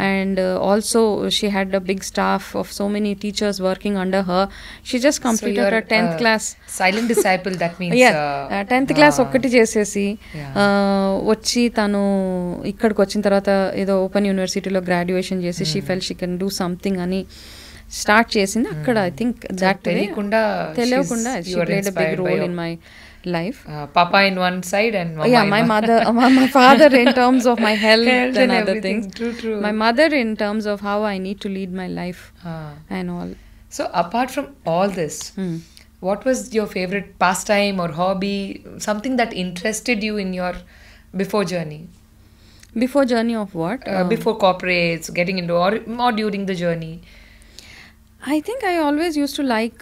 And also she had a big staff of so many teachers working under her. She just completed 10th class. Silent disciple, that means 10th class ఒక్కటి చేసేసి వచ్చి తను ఇక్కడికి వచ్చిన తర్వాత ఏదో ఓపెన్ యూనివర్సిటీలో గ్రాడ్యుయేషన్ చేసి she fell she can do something అని స్టార్ట్ చేసింది అక్కడ. ఐ థింక్ దట్ తెలియకుండా she played a big role in my life. Papa in one side and my mother, my father in terms of my health and other things. True. My mother in terms of how I need to lead my life and all. So apart from all this, what was your favorite pastime or hobby, something that interested you in your before journey? Before journey of what? Before corporates, getting into or during the journey? I think I always used to like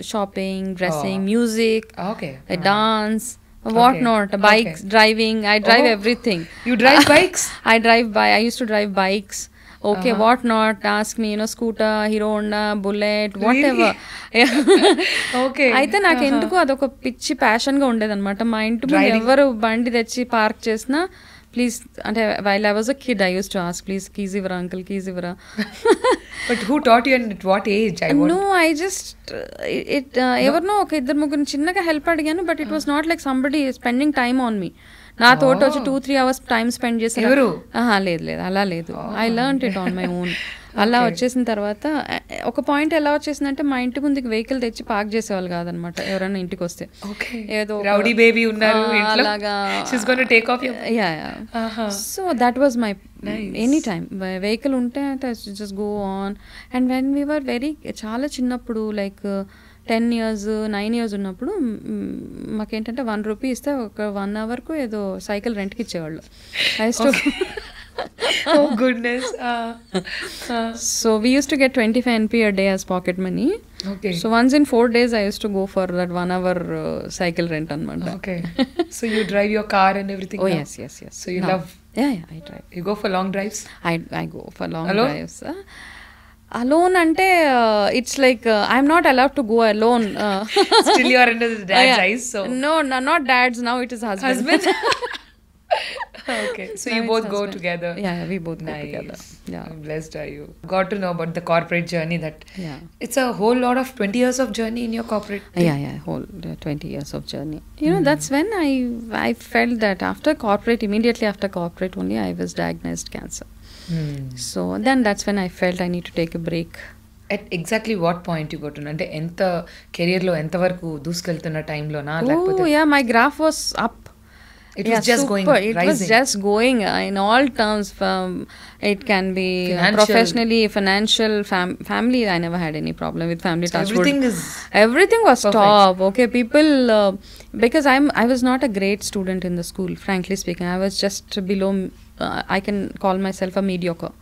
shopping, dressing, music, dance, whatnot, bikes, driving. I drive everything. You drive bikes? I used to drive bikes. Okay, what not? Ask me, scooter, Hero Honda, Bullet, whatever. Okay. అయితే నాకు ఎందుకు అదొక పిచ్చి ప్యాషన్గా ఉండేదన్నమాట. మా ఇంటి ముందు ఎవరు బండి తెచ్చి పార్క్ చేసినా ప్లీజ్ అంటే while I was a kid I use to ask please keys ఇవ్వరా అంకుల్ కీజ్ ఇవ్వరా. But who taught you and at what age? No, I just ఎవరినో ఒక ఇద్దరు ముగ్గురు చిన్నగా హెల్ప్ అడిగాను, but it was not like somebody spending time on me. నా తోట వచ్చి 2-3 hours టైం స్పెండ్ చేసి లేదు అలా లేదు. I learn it on my own. అలా వచ్చేసిన తర్వాత ఒక పాయింట్ ఎలా వచ్చేసిందంటే మా ఇంటి ముందుకి వెహికల్ తెచ్చి పార్క్ చేసేవాళ్ళు కాదనమాట ఎవరైనా ఇంటికి వస్తే. ఏదో రౌడీ బేబీ ఉన్నారు అలాగా. So that was my anytime vehicle ఉంటే just go on. And when we were very చాలా చిన్నప్పుడు లైక్ 10 years 9 years ఉన్నప్పుడు మాకేంటంటే 1 rupee ఇస్తే ఒక 1 hourకు ఏదో సైకిల్ రెంట్కి ఇచ్చేవాళ్ళు. Oh goodness. So we used to get 25 NP a day as pocket money. Okay. So once in 4 days I used to go for that 1 hour cycle rent anamata. Okay. So you drive your car and everything? Oh now? yes. So you love? Yeah, I drive. You go for long drives? I go for long drives. Alone ante it's like I'm not allowed to go alone. Still you are under the dad's eyes, so no, not dad's, now it is husband. Okay, so you both go together? Yeah, we both go together. Yeah, I'm blessed are you. Got to know about the corporate journey, that it's a whole lot of 20 years of journey in your corporate thing. Yeah, whole 20 years of journey. You know, that's when I felt that after corporate, immediately after corporate only, I was diagnosed cancer. So then that's when I felt I need to take a break. At exactly what point you got to know? అంటే ఎంత career లో ఎంత వరకు దూసుకెళ్తున్న టైంలోనా లేకపోతే? Oh yeah, my graph was up. It was just going rising. It was just going in all terms. It can be professionally, financial, family. I never had any problem with family. So everything was perfect. top. Okay, people, because I was not a great student in the school. Frankly speaking, I was just below. I can call myself a mediocre.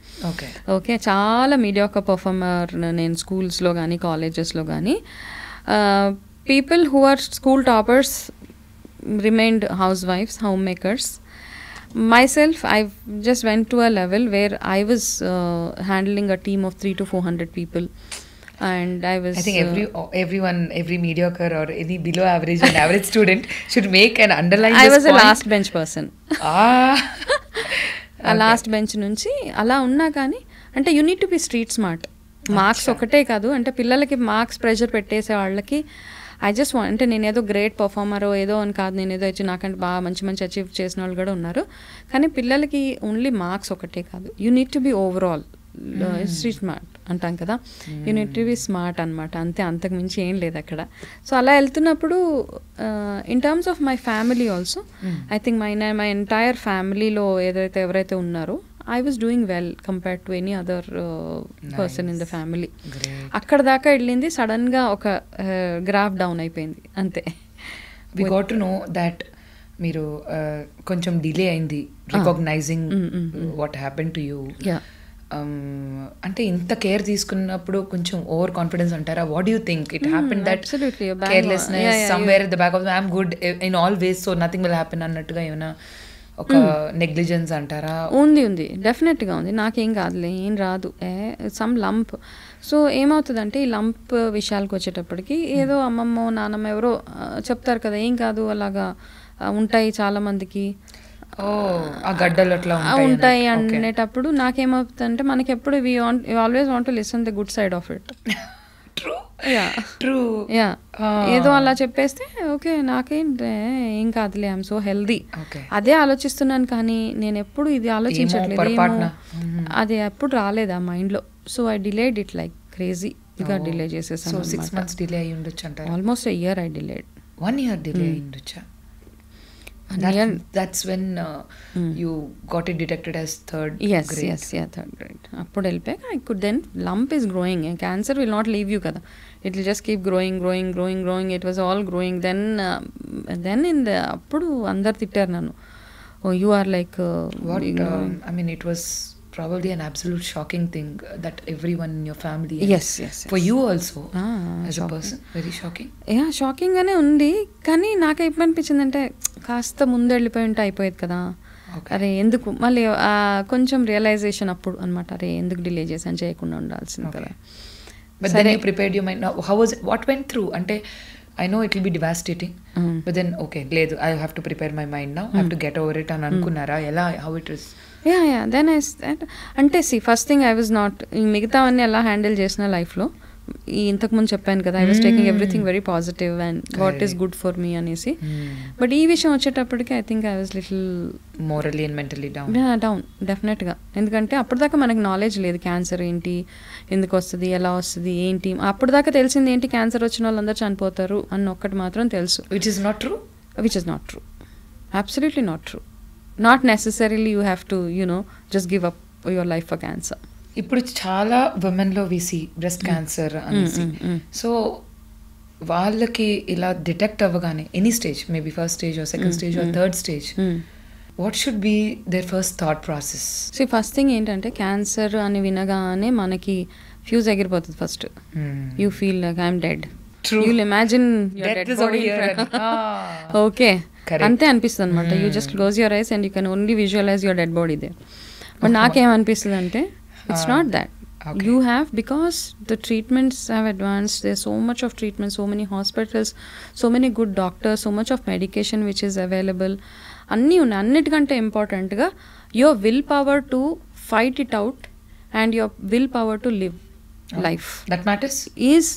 Okay, చాలా mediocre performer నేను schools లో కానీ colleges లో కానీ. People who are school toppers remained housewives, homemakers. Myself, I just went to a level where I was handling a team of 300 to 400 people, and I think every mediocre or any below average and average student should make an underline. I was a last bench person. ఆ last bench నుంచి అలా ఉన్నా కానీ అంటే you need to be street smart. Marks ఒకటే కాదు, అంటే పిల్లలకి మార్క్స్ ప్రెషర్ పెట్టేసే వాళ్ళకి ఐ జస్ట్ వాంట్, అంటే నేను ఏదో గ్రేట్ పర్ఫార్మర్ ఏదో అని కాదు, నేను ఏదో వచ్చి నాకంటే బాగా మంచి అచీవ్ చేసిన వాళ్ళు కూడా ఉన్నారు. కానీ పిల్లలకి ఓన్లీ మార్క్స్ ఒకటే కాదు, you need to be overall street smart అంటాం కదా, you need to be smart అనమాట. అంతే, అంతకు మించి ఏం లేదు అక్కడ. సో అలా వెళ్తున్నప్పుడు in terms of my family also I think my entire ఫ్యామిలీలో ఎవరైతే ఉన్నారో I was doing well compared to any other person in the family. అక్కడ దాకా వెళ్ళింది, సడన్ గా ఒక గ్రాఫ్ డౌన్ అయిపోయింది అంతే. We got to know that మీరు కొంచెం డిలే అయింది recognizing what happen to you. అంటే ఇంత కేర్ తీసుకున్నప్పుడు కొంచెం ఓవర్ కాన్ఫిడెన్స్ అంటారా? What do you think it happen that carelessness somewhere at the back of I'm good in all ways so nothing will happen అన్నట్టుగా ఏమైనా ఒక negligence అంటారా? ఉంది, డెఫినెట్గా ఉంది. నాకేం కాదులే, ఏం రాదు, సమ్ లంప్. సో ఏమవుతుందంటే ఈ లంప్ విషయాలకు వచ్చేటప్పటికి ఏదో అమ్మమ్మో నాన్నమ్మ ఎవరో చెప్తారు కదా, ఏం కాదు అలాగా ఉంటాయి చాలా మందికి గడ్డలు అట్లా ఉంటాయి అనేటప్పుడు నాకేమవుతుందంటే మనకి ఎప్పుడు always want to listen the good side of it. ఏదో అలా చెప్పేస్తే ఓకే నాకేంటే ఏం కాదులే, ఐఎమ్ సో హెల్దీ అదే ఆలోచిస్తున్నాను. కానీ నేను ఎప్పుడు ఇది ఆలోచించట్లేదు, అది ఎప్పుడు రాలేదు ఆ మైండ్లో. So I delayed it like క్రేజీగా డిలే చేసేసాను. 6 months డిలే అయ్యి ఉండొచ్చు అంటారు. Almost a year I delayed. 1 year delay అయ్యి ఉండొచ్చా? That's when you got it detected as third grade. Yes, third grade. Appudu helpeka I could, then lump is growing. Cancer will not leave you kada, it will just keep growing. It was all growing. Then in the appudu andaru tittaru nannu, oh you are like what I mean it was probably an absolute shocking thing that everyone in your family. Yes. For you also as a person, very shocking. Yeah, shocking గానే ఉంది. కానీ నాకు ఏమనిపించిందంటే కాస్త ముందు వెళ్ళిపోయి ఉంటే అయిపోయేది కదా, అరే ఎందుకు మళ్ళీ కొంచెం రియలైజేషన్ అప్పుడు అనమాట, అరే ఎందుకు డిలే చేసాను, చేయకుండా ఉండాల్సింది కదా. But then you prepared your mind. Now how was it, what went through? అంటే I know it will be devastating, but then okay, లేదు, I have to prepare my mind now, I have to get over it అని అనుకున్నారా? ఎలా, how it is? Yeah then అంటే first thing I was not, మిగతావన్నీ ఎలా handle చేసిన లైఫ్లో ఇంతకుముందు చెప్పాను కదా, I was taking everything very positive and what is good for me అనేసి. బట్ ఈ విషయం వచ్చేటప్పటికి I think I was little morally and mentally down డెఫినెట్గా. ఎందుకంటే అప్పటిదాకా మనకు నాలెడ్జ్ లేదు, క్యాన్సర్ ఏంటి, ఎందుకు వస్తుంది, ఎలా వస్తుంది, ఏంటి. అప్పటిదాకా తెలిసింది ఏంటి, క్యాన్సర్ వచ్చిన వాళ్ళందరూ చనిపోతారు అన్న ఒక్కటి మాత్రం తెలుసు. Which is not true. Absolutely not true. Not necessarily you have to, just give up your life for cancer. ఇప్పుడు చాలా ఉమెన్లో వీసి బ్రెస్ట్ క్యాన్సర్ అనేసి, సో వాళ్ళకి ఇలా డిటెక్ట్ అవ్వగానే any stage, maybe first stage or second stage or third stage, what should be there first thought process? First thing ఏంటంటే cancer అని వినగానే మనకి ఫ్యూజ్ ఎగిరిపోతుంది first. You feel like I'm dead. You'll imagine your dead body in front. Okay. అంతే అనిపిస్తుంది అనమాట. You just close your eyes and you can only visualize your dead body they. But నాకేమనిపిస్తుంది అంటే it's not that. You have, because the treatments have advanced, there's so much of treatment, so many hospitals, so many good doctors, so much of medication which is available. అన్నీ ఉన్నాయి. అన్నిటికంటే ఇంపార్టెంట్గా your willpower to fight it out and your willpower to live life. That matters? Is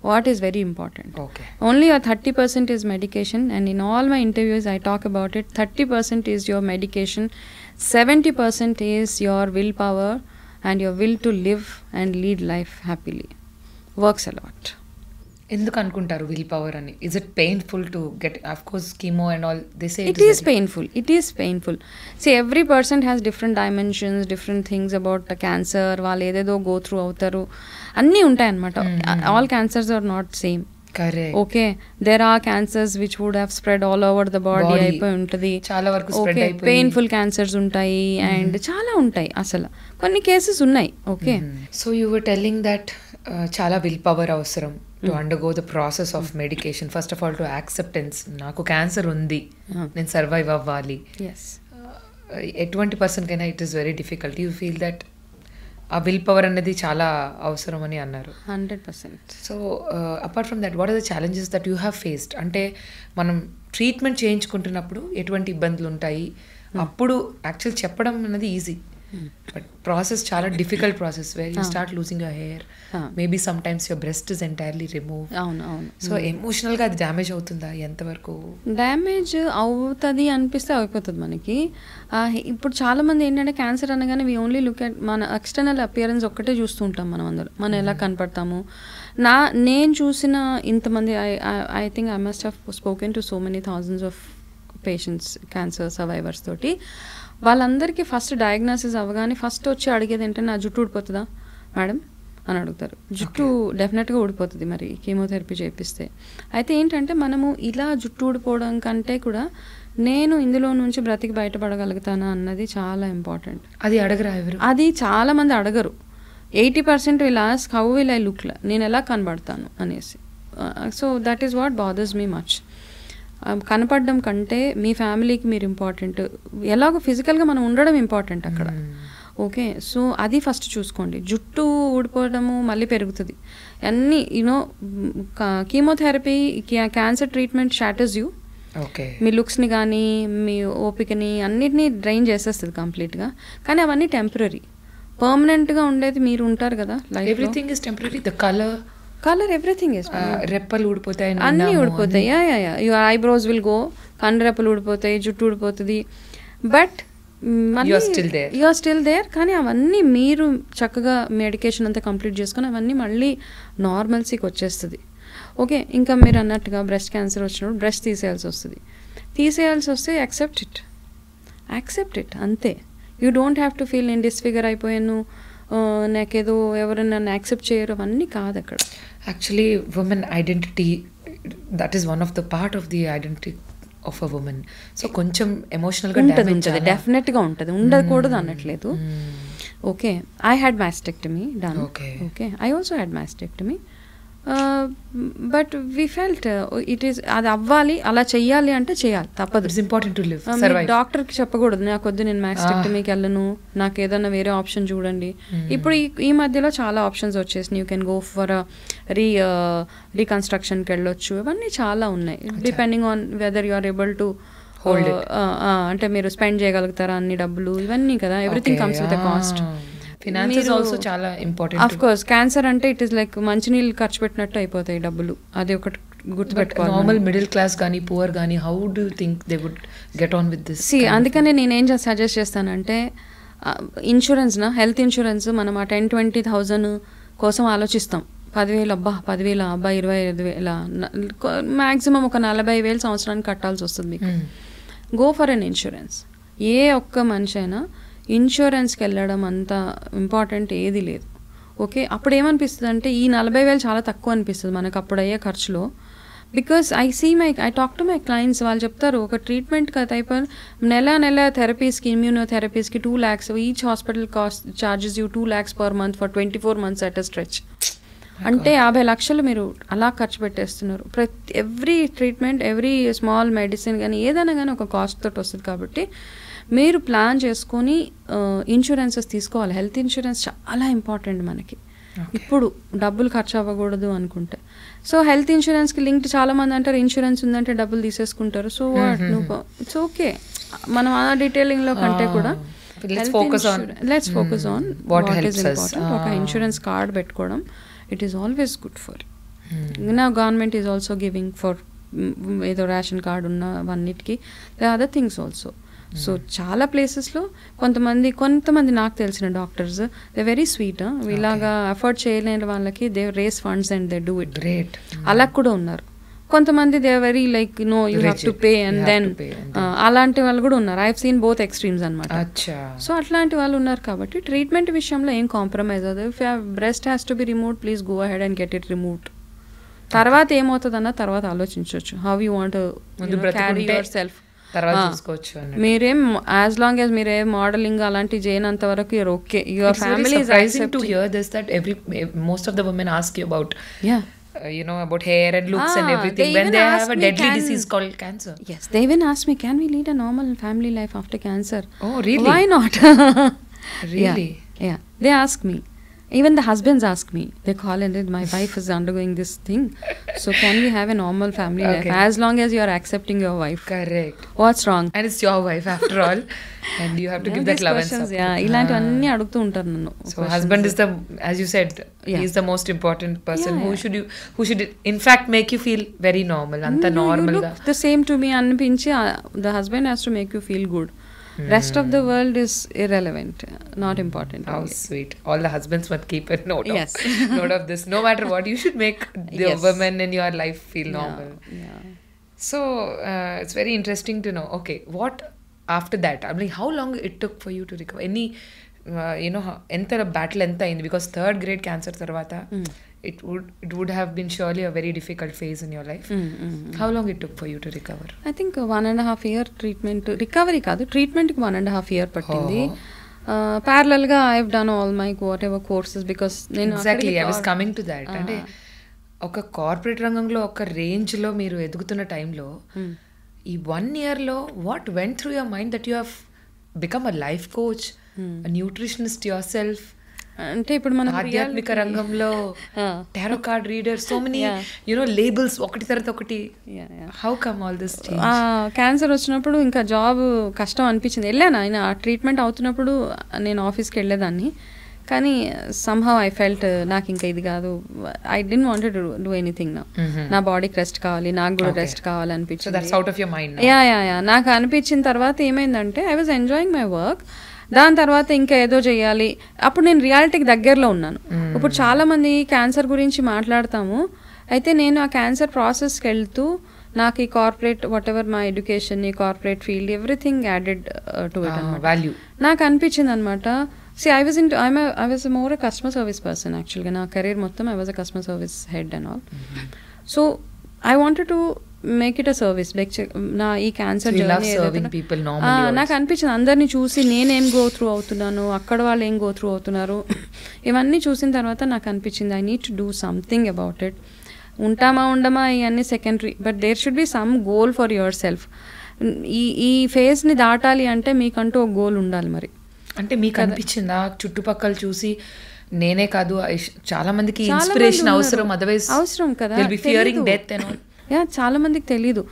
what is very important. Okay. Only a 30% is medication, and in all my interviews I talk about it. 30% is your medication, 70% is your willpower and your will to live and lead life happily. Works a lot. ఎందుకు అనుకుంటారు will power అని? Is it painful to get, of course chemo and all they say it is painful. See, every person has different dimensions, different things about the cancer. వాళ్ళు ఏదేదో go through అవుతారు, అన్నీ ఉంటాయి అన్నమాట. All cancers are not same. Correct. Okay, there are cancers which would have spread all over the body అయిపోయి ఉంటుంది. చాలా వరకు స్ప్రెడ్ అయిపోయి పెయిన్ఫుల్ క్యాన్సర్స్ ఉంటాయి అండ్ చాలా ఉంటాయి. అసలు కొన్ని కేసెస్ ఉన్నాయి. Okay, so you were telling that చాలా విల్ పవర్ అవసరం to undergo the process of medication. First of all to acceptance, నాకు క్యాన్సర్ ఉంది, నేను సర్వైవ్ అవ్వాలి. ఎటువంటి పర్సన్కైనా it is very difficult. You feel that ఆ విల్ పవర్ అనేది చాలా అవసరం అని అన్నారు. 100%. So apart from that, what are the challenges that you have faced? అంటే మనం ట్రీట్మెంట్ చేయించుకుంటున్నప్పుడు ఎటువంటి ఇబ్బందులు ఉంటాయి? అప్పుడు యాక్చువల్ చెప్పడం అనేది ఈజీ, బట్ ప్రాసెస్ చాలా difficult process, where you start losing your hair, maybe some times your breast is entirely remove. So ఎమోషనల్గా అది డ్యామేజ్ అవుతుందా? ఎంతవరకు డ్యామేజ్ అవుతుంది అనిపిస్తే అయిపోతుంది మనకి. ఇప్పుడు చాలామంది ఏంటంటే క్యాన్సర్ అనగానే వీ ఓన్లీ లుక్ అట్ మన ఎక్స్టర్నల్ అపియరెన్స్ ఒక్కటే చూస్తూ ఉంటాం మనం అందరూ, మనం ఎలా కనపడతాము. నేను చూసిన ఇంతమంది, I think I must have spoken to so many thousands of patients, cancer survivors తోటి. వాళ్ళందరికీ ఫస్ట్ డయాగ్నోసిస్ అవ్వగానే ఫస్ట్ వచ్చి అడిగేది ఏంటంటే, నా జుట్టు ఊడిపోతుందా మేడం అని అడుగుతారు. జుట్టు డెఫినెట్గా ఊడిపోతుంది మరి కీమోథెరపీ చేపిస్తే. అయితే ఏంటంటే మనము ఇలా జుట్టు ఊడిపోవడం కంటే కూడా నేను ఇందులో నుంచి బ్రతికి బయటపడగలుగుతానా అన్నది చాలా ఇంపార్టెంట్. అది అడగరా ఎవరు? అది చాలామంది అడగరు. 80% will ask how will I look, నేను ఎలా కనబడతాను అనేసి. So that is what bothers me much. కనపడడం కంటే మీ ఫ్యామిలీకి మీరు ఇంపార్టెంట్, ఎలాగో ఫిజికల్గా మనం ఉండడం ఇంపార్టెంట్ అక్కడ. ఓకే, సో అది ఫస్ట్ చూసుకోండి. జుట్టు ఊడిపోవడము మళ్ళీ పెరుగుతుంది అన్నీ, chemotherapy, cancer treatment shatters you. మీ లుక్స్ని కానీ మీ ఓపికని అన్నిటినీ డ్రైన్ చేసేస్తుంది కంప్లీట్గా. కానీ అవన్నీ టెంపరీ. పర్మనెంట్గా ఉండేది మీరు ఉంటారు కదా life. Everything is temporary. The colour everything is, రెప్పలు ఊడిపోతాయి, అన్నీ ఊడిపోతాయి. యువర్ ఐబ్రోస్ విల్ గో, కన్ను రెప్పలు ఊడిపోతాయి, జుట్టు ఊడిపోతుంది. But you are still there. కానీ అవన్నీ మీరు చక్కగా మెడికేషన్ అంతా కంప్లీట్ చేసుకొని అవన్నీ మళ్ళీ నార్మల్సీకి వచ్చేస్తుంది. ఓకే, ఇంకా మీరు అన్నట్టుగా బ్రెస్ట్ క్యాన్సర్ వచ్చినప్పుడు బ్రెస్ట్ తీసేయాల్సి వస్తే యాక్సెప్ట్ ఇట్ అంతే. You don't have to feel నేను డిస్ఫిగర్ అయిపోయాను, నాకేదో ఎవరైనా నన్ను యాక్సెప్ట్ చేయరు, అవన్నీ కాదు అక్కడ. Actually women identity, that is one of the part of the identity of a woman. So కొంచెం ఎమోషనల్గా ఉంటుంది, డెఫినెట్గా ఉంటుంది, ఉండకూడదు అనట్లేదు. Okay, I had mastectomy done. Okay, I also had mastectomy. But we felt it is అది అవ్వాలి, అలా చెయ్యాలి అంటే చేయాలి, తప్పదు. It's important to live. డాక్టర్కి చెప్పకూడదు నాకొద్దు, నేను మ్యాస్టెక్టమీకి వెళ్ళను, నాకు ఏదైనా వేరే ఆప్షన్ చూడండి. ఇప్పుడు ఈ మధ్యలో చాలా ఆప్షన్స్ వచ్చేసినాయి. యూ కెన్ గో ఫర్ రీకన్స్ట్రక్షన్కి వెళ్ళొచ్చు, ఇవన్నీ చాలా ఉన్నాయి. Depending on whether you are able to అంటే మీరు స్పెండ్ చేయగలుగుతారా అన్ని డబ్బులు, ఇవన్నీ కదా. Everything comes with a cost. Finances also చాలా ఇంపార్టెంట్. ఆఫ్ కోర్స్ క్యాన్సర్ అంటే ఇట్ ఈస్ లైక్ మంచినీళ్ళు ఖర్చు పెట్టినట్టు అయిపోతాయి డబ్బులు, అది ఒకటి గుర్తుపెట్టుకోవాలి. నార్మల్ మిడిల్ క్లాస్ కానీ పువర్ కానీ how do you think they would get on with this? అందుకనే నేనేం సజెస్ట్ చేస్తానంటే ఇన్సూరెన్స్ హెల్త్ ఇన్సూరెన్స్ మనం ఆ 10,000-20,000 కోసం ఆలోచిస్తాం. 10,000 అబ్బా 10,000 అబ్బా 25,000 మ్యాక్సిమం ఒక 40,000 సంవత్సరానికి కట్టాల్సి వస్తుంది మీకు. Go for an insurance. ఏ ఒక్క మనిషి అయినా ఇన్సూరెన్స్కి వెళ్ళడం అంత ఇంపార్టెంట్ ఏది లేదు. ఓకే, అప్పుడు ఏమనిపిస్తుంది అంటే ఈ 40,000 చాలా తక్కువ అనిపిస్తుంది మనకు అప్పుడు అయ్యే ఖర్చులో. Because I talk to my clients, వాళ్ళు చెప్తారు ఒక ట్రీట్మెంట్ అయిపోయి నెల థెరపీస్కి, ఇమ్యూనోథెరపీస్కి 2 lakhs, each hospital cost charges you 2 lakhs per month for 24 months at a stretch. అంటే 50 లక్షలు మీరు అలా ఖర్చు పెట్టేస్తున్నారు. Every treatment, every small medicine కానీ ఏదైనా కానీ ఒక కాస్ట్ తోటి వస్తుంది. కాబట్టి మీరు ప్లాన్ చేసుకొని ఇన్సూరెన్సెస్ తీసుకోవాలి. హెల్త్ ఇన్సూరెన్స్ చాలా ఇంపార్టెంట్ మనకి. ఇప్పుడు డబ్బులు ఖర్చు అవ్వకూడదు అనుకుంటే. సో హెల్త్ ఇన్సూరెన్స్కి లింక్డ్ చాలా మంది అంటారు ఇన్సూరెన్స్ ఉందంటే డబ్బులు తీసేసుకుంటారు. సో వాట్ నువ్వు ఇట్స్ ఓకే, మనం ఆ డీటెయిలింగ్లో కంటే కూడా let's focus on what is important. ఒక ఇన్సూరెన్స్ కార్డ్ పెట్టుకోవడం it is always good for. నా government is also giving for ఏదో రేషన్ కార్డ్ ఉన్న వన్నిటికి అదర్ థింగ్స్ ఆల్సో. సో చాలా ప్లేసెస్లో కొంతమంది నాకు తెలిసిన డాక్టర్స్ దే వెరీ స్వీట్. ఇలాగా అఫోర్డ్ చేయలేని వాళ్ళకి they raise funds and they do it. Great. అలా కూడా ఉన్నారు. కొంతమంది they very like no you have to pay and then అలాంటి వాళ్ళు కూడా ఉన్నారు. I have seen both extremes అనమాట. సో అట్లాంటి వాళ్ళు ఉన్నారు. కాబట్టి ట్రీట్మెంట్ విషయంలో ఏం కాంప్రమైజ్ అవ్వదు. If breast has to be removed please go ahead and get it removed. తర్వాత ఏమవుతుందన్న తర్వాత ఆలోచించవచ్చు. How you want carry yourself. మీరేం యాజ్ లాంగ్ యాజ్ మీరేం మోడలింగ్ అలాంటివి చేయనంత వరకు you're okay. Your family is accepting to here this that most of the women ask you about about hair and looks and everything when they have a deadly disease called cancer. Yes, they even ask me, can we lead a normal family life after cancer? Oh really? Why not? Really? Yeah, they ask me. Even the husbands ask me. They call and my wife is undergoing this thing, so can we have a normal family life as long as you are accepting your wife? Correct. What's wrong? And it's your wife after all and you have to give that love and support. ఇలాంటి అన్ని అడుగుతూ ఉంటారు నన్ను. So husband is the, as you said, he is the most important person. Who should in fact make you feel very normal. Anta normal ga the same to me అనిపించి the husband has to make you feel good. Rest of the world is irrelevant, not important. How sweet. All the husbands must keep a note of this. No matter what, you should make the women in your life feel normal. So it's very interesting to know. Okay, what after that? I mean, how long it took for you to recover? Any enter a battle enta ayindi, because 3rd grade cancer tarvata it would have been surely a very difficult phase in your life. How long it took for you to recover? I think 1.5 year treatment. Recovery kaadu, treatment ki 1.5 year pattindi. Parallel ga I have done all my whatever courses, because exactly I was coming to that. అంటే ఒక corporate రంగంలో ఒక range లో మీరు ఎదుగుతున్న టైంలో ఈ 1 year లో what went through your mind that you have become a life coach, a nutritionist your self? అంటే ఇప్పుడు మన ఆధ్యాత్మిక రంగంలో tarot card reader, so many labels ఒకటి తర్వాత ఒకటి. How come all this change? Cancer వచ్చినప్పుడు ఇంకా జాబ్ కష్టం అనిపించింది. వెళ్ళాను ఆయన ట్రీట్మెంట్ అవుతున్నప్పుడు, నేను ఆఫీస్కి వెళ్ళేదాన్ని. కానీ సమ్హౌ ఐ ఫెల్ట్ నాకు ఇంకా ఇది కాదు. I don't want to do anything నా బాడీకి రెస్ట్ కావాలి, నాకు కూడా రెస్ట్ కావాలి అనిపించింది. నాకు అనిపించిన తర్వాత ఏమైందంటే I was enjoying my work. దాని తర్వాత ఇంకా ఏదో చేయాలి. అప్పుడు నేను రియాలిటీకి దగ్గరలో ఉన్నాను. ఇప్పుడు చాలా మంది క్యాన్సర్ గురించి మాట్లాడతాము. అయితే నేను ఆ క్యాన్సర్ ప్రాసెస్కి వెళ్తూ నాకు ఈ corporate whatever my education, ఈ corporate field everything added to it అన్నమాట. నాకు అనిపించింది అనమాట. I was more a customer service person actually. నా కెరీర్ మొత్తం I was a customer service head and all. So I wanted to make it a service. Like నా ఈ cancer నాకు అనిపించింది అందరినీ చూసి నేనేం గో త్రూ అవుతున్నాను, అక్కడ వాళ్ళు ఏం గో త్రూ అవుతున్నారు, ఇవన్నీ చూసిన తర్వాత నాకు అనిపించింది I need to do something about it. ఉంటామా ఉండమా ఇవన్నీ secondary, but there should be some goal for yourself. ఈ ఫేజ్ని దాటాలి అంటే మీకంటూ ఒక గోల్ ఉండాలి. మరి అంటే మీకు అనిపించిందా చుట్టుపక్కల చూసి నేనే కాదు చాలా మందికి ఇన్స్పిరేషన్ అవసరం, అదర్వైజ్ అవసరం కదా, ఫియరింగ్ డెత్ చాలా మందికి తెలీదు.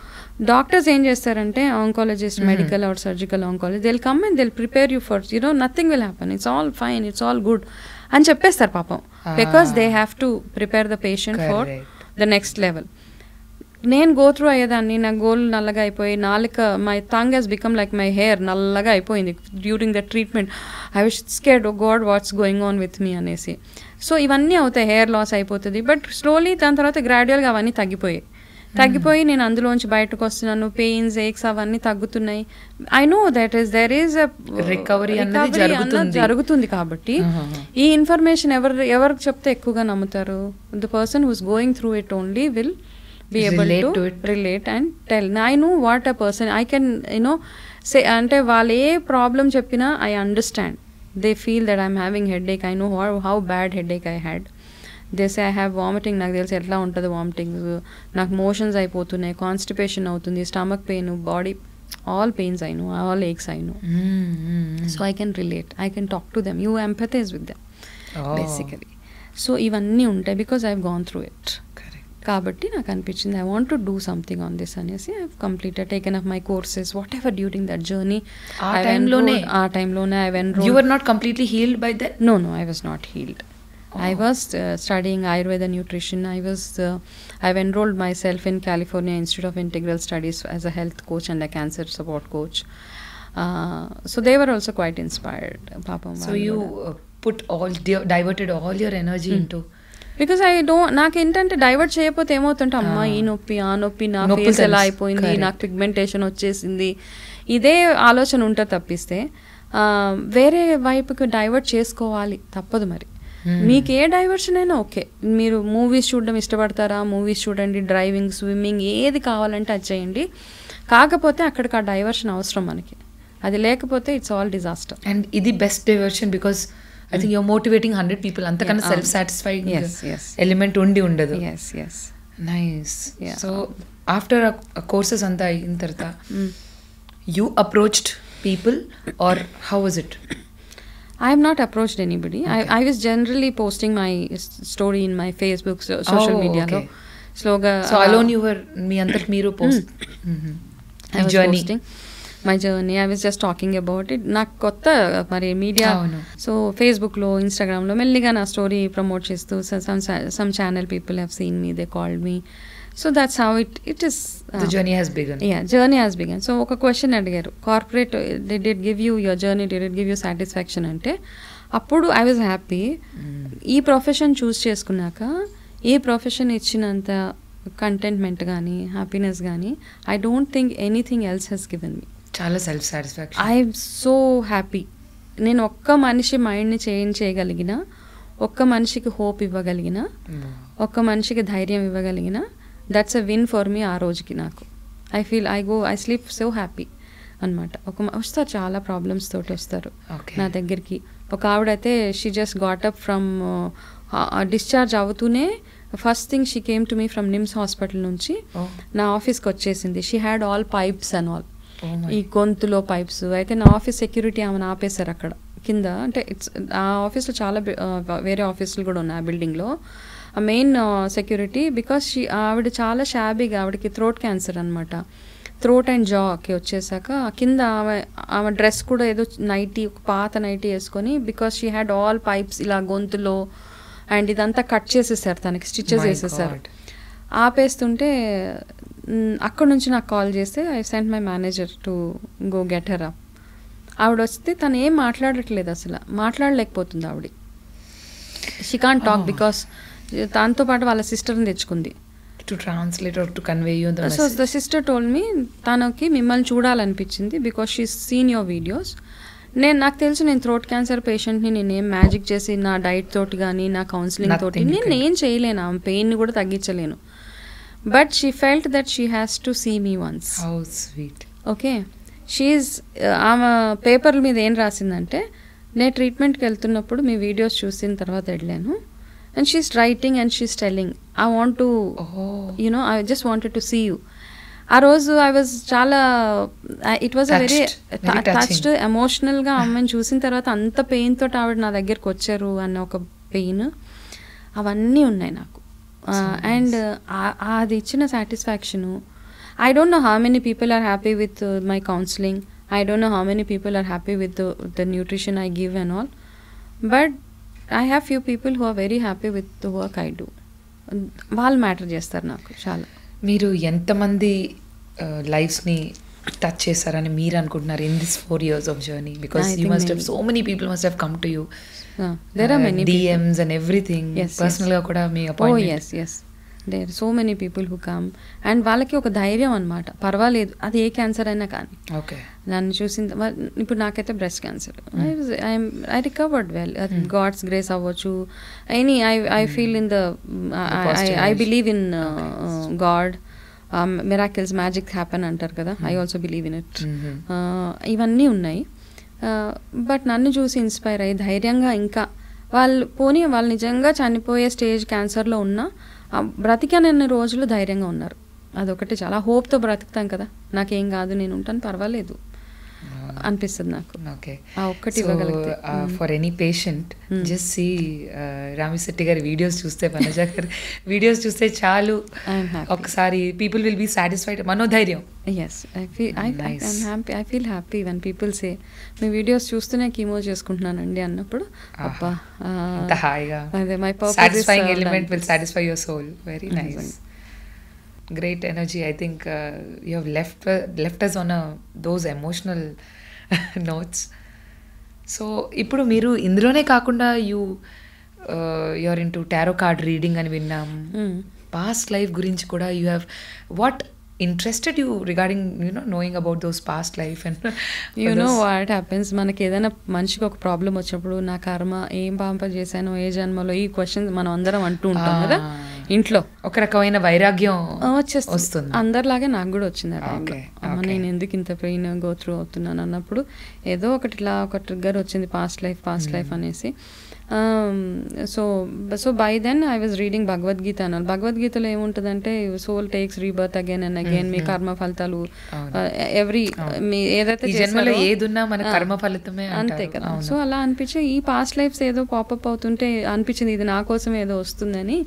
డాక్టర్స్ ఏం చేస్తారంటే oncologist, medical or surgical oncology, they will come and they will prepare you for nothing will happen, it's all fine, it's all good అని చెప్పేస్తారు పాపం. Because they have to prepare the patient for the next level. నేను go through అయ్యేదాన్ని, నా గోల్ నల్లగా అయిపోయి నాలుక, my tongue has become like my hair నల్లగా అయిపోయింది during the treatment. I was scared, oh God what's going on with me అనేసి. సో ఇవన్నీ అవుతాయి, హెయిర్ లాస్ అయిపోతుంది. బట్ స్లోలీ దాని తర్వాత గ్రాడ్యువల్గా అవన్నీ తగ్గిపోయి నేను అందులోంచి బయటకు వస్తున్నాను, పెయిన్స్, ఏక్స్ అవన్నీ తగ్గుతున్నాయి. I know that is there is recovery జరుగుతుంది. కాబట్టి ఈ ఇన్ఫర్మేషన్ ఎవరికి చెప్తే ఎక్కువగా నమ్ముతారు? The person who's going through it only will be able to relate and tell. I know what a person, I can say, ante వాళ్ళు ఏ problem చెప్పినా I understand. They feel that I'm having headache, I know how bad headache I had. They say I have vomiting, నాకు తెలిసి ఎట్లా ఉంటుంది vomiting, నాకు motions అయిపోతున్నాయి, constipation అవుతుంది, stomach pain, body all pains I know, all aches I know. So I can relate, I can talk to them, you empathize with them basically. So ఇవన్నీ ఉంటాయి because I've gone through it. కాబట్టి నాకు అనిపించింది I want to do something on this అనేసి I completed, taken up my courses, whatever during that journey. ఆ టైంలోనే I enrolled. You were not completely healed by that? No, I was not healed. I was studying Ayurveda nutrition. I've enrolled myself in California Institute of Integral Studies as a health coach and a cancer support coach. So they were also quite inspired. Papa, so you diverted all your energy into... because నాకు ఏంటంటే divert చేయకపోతే ఏమవుతుంటే అమ్మ ఈ నొప్పి ఆ నొప్పి, నా face ఎలా అయిపోయింది, నాకు పిగ్మెంటేషన్ వచ్చేసింది, ఇదే ఆలోచన ఉంటుంది తప్పిస్తే వేరే వైపుకి డైవర్ట్ చేసుకోవాలి తప్పదు. మరి మీకు ఏ డైవర్షన్ అయినా ఓకే, మీరు మూవీస్ చూడడం ఇష్టపడతారా, మూవీస్ చూడండి, డ్రైవింగ్, స్విమ్మింగ్, ఏది కావాలంటే అది చేయండి. కాకపోతే అక్కడికి ఆ డైవర్షన్ అవసరం మనకి, అది లేకపోతే ఇట్స్ ఆల్ డిజాస్టర్. అండ్ ఇది best diversion because I think you're motivating 100 people. అంతకన్నా సెల్ఫ్ సాటిస్ఫైయింగ్ ఎలిమెంట్ ఉండదు. నైస్. సో ఆఫ్టర్ కోర్సెస్ అంతా అయిన తర్వాత you approached people or how was it? I have not approached anybody. Okay. I was generally posting my story in my Facebook, social media. Okay. Sloga. So alone you were, మీ అంతకు మీరు post. I was posting my journey. I was just talking about it. నాకు కొత్త మరి media, so ఫేస్బుక్లో, ఇన్స్టాగ్రామ్లో మెల్లిగా నా story promote చేస్తూ some channel people have seen me, they called me. So that's how it is. The journey has begun. Yeah, journey has begun. So ఒక question అడిగారు, corporate did it give you your journey, did it give you satisfaction అంటే అప్పుడు I was happy. ఈ profession చూస్ చేసుకున్నాక ఈ profession ఇచ్చినంత contentment కానీ happiness కానీ I don't think anything else has given me. చాలా self satisfaction. I'm so happy. నేను ఒక్క మనిషి మైండ్ని చేంజ్ చేయగలిగిన, ఒక్క మనిషికి హోప్ ఇవ్వగలిగిన, ఒక్క మనిషికి ధైర్యం ఇవ్వగలిగిన, that's a win for me. ఆ రోజుకి నాకు ఐ స్లీప్ సో హ్యాపీ అనమాట. వస్తారు చాలా ప్రాబ్లమ్స్ తోటి వస్తారు నా దగ్గరికి. ఒక ఆవిడైతే she just got up from discharge అవుతూనే first thing she came to me from NIMS hospital నుంచి నా ఆఫీస్కి వచ్చేసింది. She had all pipes and all, ఈ గొంతులో పైప్స్. అయితే నా ఆఫీస్ సెక్యూరిటీ ఆమెను ఆపేశారు అక్కడ కింద. అంటే ఆ ఆఫీస్లో చాలా వేరే ఆఫీసులు కూడా ఉన్నాయి ఆ బిల్డింగ్లో. ఆ మెయిన్ సెక్యూరిటీ, బికాస్ ఆవిడ చాలా షాబీగా, ఆవిడకి థ్రోట్ క్యాన్సర్ అనమాట. థ్రోట్ అండ్ జాకి వచ్చేసాక కింద ఆమె డ్రెస్ కూడా ఏదో నైటీ, ఒక పాత నైటీ వేసుకొని, because she had all pipes ఇలా గొంతులో, అండ్ ఇదంతా కట్ చేసేసారు, తనకి స్టిచెస్ వేసేసారు. ఆపేస్తుంటే అక్కడ నుంచి నాకు కాల్ చేస్తే I sent my manager to go get her up. ఆవిడ వస్తే తను ఏం మాట్లాడట్లేదు, అసలు మాట్లాడలేకపోతుంది ఆవిడ. షీ కాంట్ టాక్ బికాస్ దాంతో పాటు వాళ్ళ సిస్టర్ని తెచ్చుకుంది to translate or to convey you the message. So the sister told me తనకి మిమ్మల్ని చూడాలనిపించింది because she seen your videos. నాకు తెలుసు నేను థ్రోట్ క్యాన్సర్ పేషెంట్ని నేనేం మ్యాజిక్ చేసి నా డైట్ తోటి కానీ నా కౌన్సిలింగ్ తోటి నేను ఏం చేయలేను, ఆమె పెయిన్ని కూడా తగ్గించలేను. But she felt that she has to see me once. How sweet. Okay she's ఆమె పేపర్ల మీద ఏం రాసిందంటే, నేను ట్రీట్మెంట్కి వెళ్తున్నప్పుడు మీ వీడియోస్ చూసిన తర్వాత వెళ్ళాను, and she's writing and she's telling I want to you know I just wanted to see you. ఆ రోజు ఐ వాజ్ చాలా it was a very touched ఎమోషనల్గా. ఆమెను చూసిన తర్వాత అంత పెయిన్ తోటి ఆవిడ నా దగ్గరికి వచ్చారు అన్న ఒక పెయిన్ అవన్నీ ఉన్నాయి నాకు. అండ్ అది ఇచ్చిన satisfaction, I don't know how many people are happy with my counseling. I don't know how many people are happy with the nutrition I give and all. But I have few people who are very happy with the work I do. వాళ్ళు matter చేస్తారు నాకు చాలా. మీరు ఎంతమంది లైఫ్స్ని touch చేస్తారని మీరు అనుకుంటున్నారు in this 4 years of journey? Because you must have, so many people must have come to you. There are many DMs people. and everything. Yes, personally kuda me appointment. Oh yes. There are so many people who come and వాళ్ళకి ఒక ధైర్యం అనమాట, పర్వాలేదు అది ఏ cancer అయినా కానీ. Okay, నన్ను చూసిన ఇప్పుడు నాకైతే breast cancer, I recovered well, God's grace అవ్వచ్చు. I feel in the I believe in God, miracles, magic happen అంటారు కదా, I also believe in it. ఇవన్నీ ఉన్నాయి. బట్ నన్ను చూసి ఇన్స్పైర్ అయ్యి ధైర్యంగా ఇంకా వాళ్ళు నిజంగా చనిపోయే స్టేజ్ క్యాన్సర్లో ఉన్నా బ్రతికానన్ని రోజులు ధైర్యంగా ఉన్నారు. అదొకటి చాలా హోప్తో బ్రతుకుతాం కదా, నాకేం కాదు నేను ఉంటాను పర్వాలేదు అనిపిస్తుంది నాకు. ఓకే, ఆ ఒక్కటి ఇవ్వగలిగితే. For any patient just see Ramisetti గారి వీడియోస్ చూస్తే, వనజ గారి వీడియోస్ చూస్తే చాలు, ఒకసారి పీపుల్ విల్ బీ సాటిస్ఫైడ్, మనోధైర్యం. Yes, I feel happy when people say మీ వీడియోస్ చూస్తూనే కీమో చేసుకుంటున్నానండి అన్నప్పుడు, అబ్బా హాయిగా, అదే my purpose, satisfying element will satisfy your soul. Very nice, great energy. I think you have left us on those emotional notes. So ఇప్పుడు మీరు ఇందులోనే కాకుండా you're into tarot card reading అని విన్నాం. Past life గురించి కూడా you have, what interested you regarding knowing about those past life and what happens, మనకి ఏదైనా మనిషికి ఒక ప్రాబ్లం వచ్చినప్పుడు నా కర్మ ఏం పాప చేశానో ఏ జన్మలో, ఈ క్వశ్చన్స్ మనం అందరం అంటూ ఉంటాం కదా ఇంట్లో. ఒక రకమైన వైరాగ్యం వస్తుంది. అందరిలాగే నాకు కూడా వచ్చింది ఆ టైంలో. నేను ఎందుకు ఇంత పెయిన్ గో త్రూ అవుతున్నాను అన్నప్పుడు ఏదో ఒకటి ఇలా ఒక ట్రిగ్గర్ వచ్చింది, పాస్ట్ లైఫ్ అనేసి. So by then I was reading Bhagavad Gita అన్నారు. భగవద్గీతలో ఏముంటుందంటే soul takes rebirth again and again, మీ కర్మ ఫలితాలు ఎవ్రీ మీ ఏదైతే జన్మలో ఏదున్నా మన కర్మ ఫలితమే అంతే కదా. సో అలా అనిపించి ఈ పాస్ట్ లైఫ్స్ ఏదో పాపప్ అవుతుంటే అనిపించింది ఇది నా కోసం ఏదో వస్తుందని.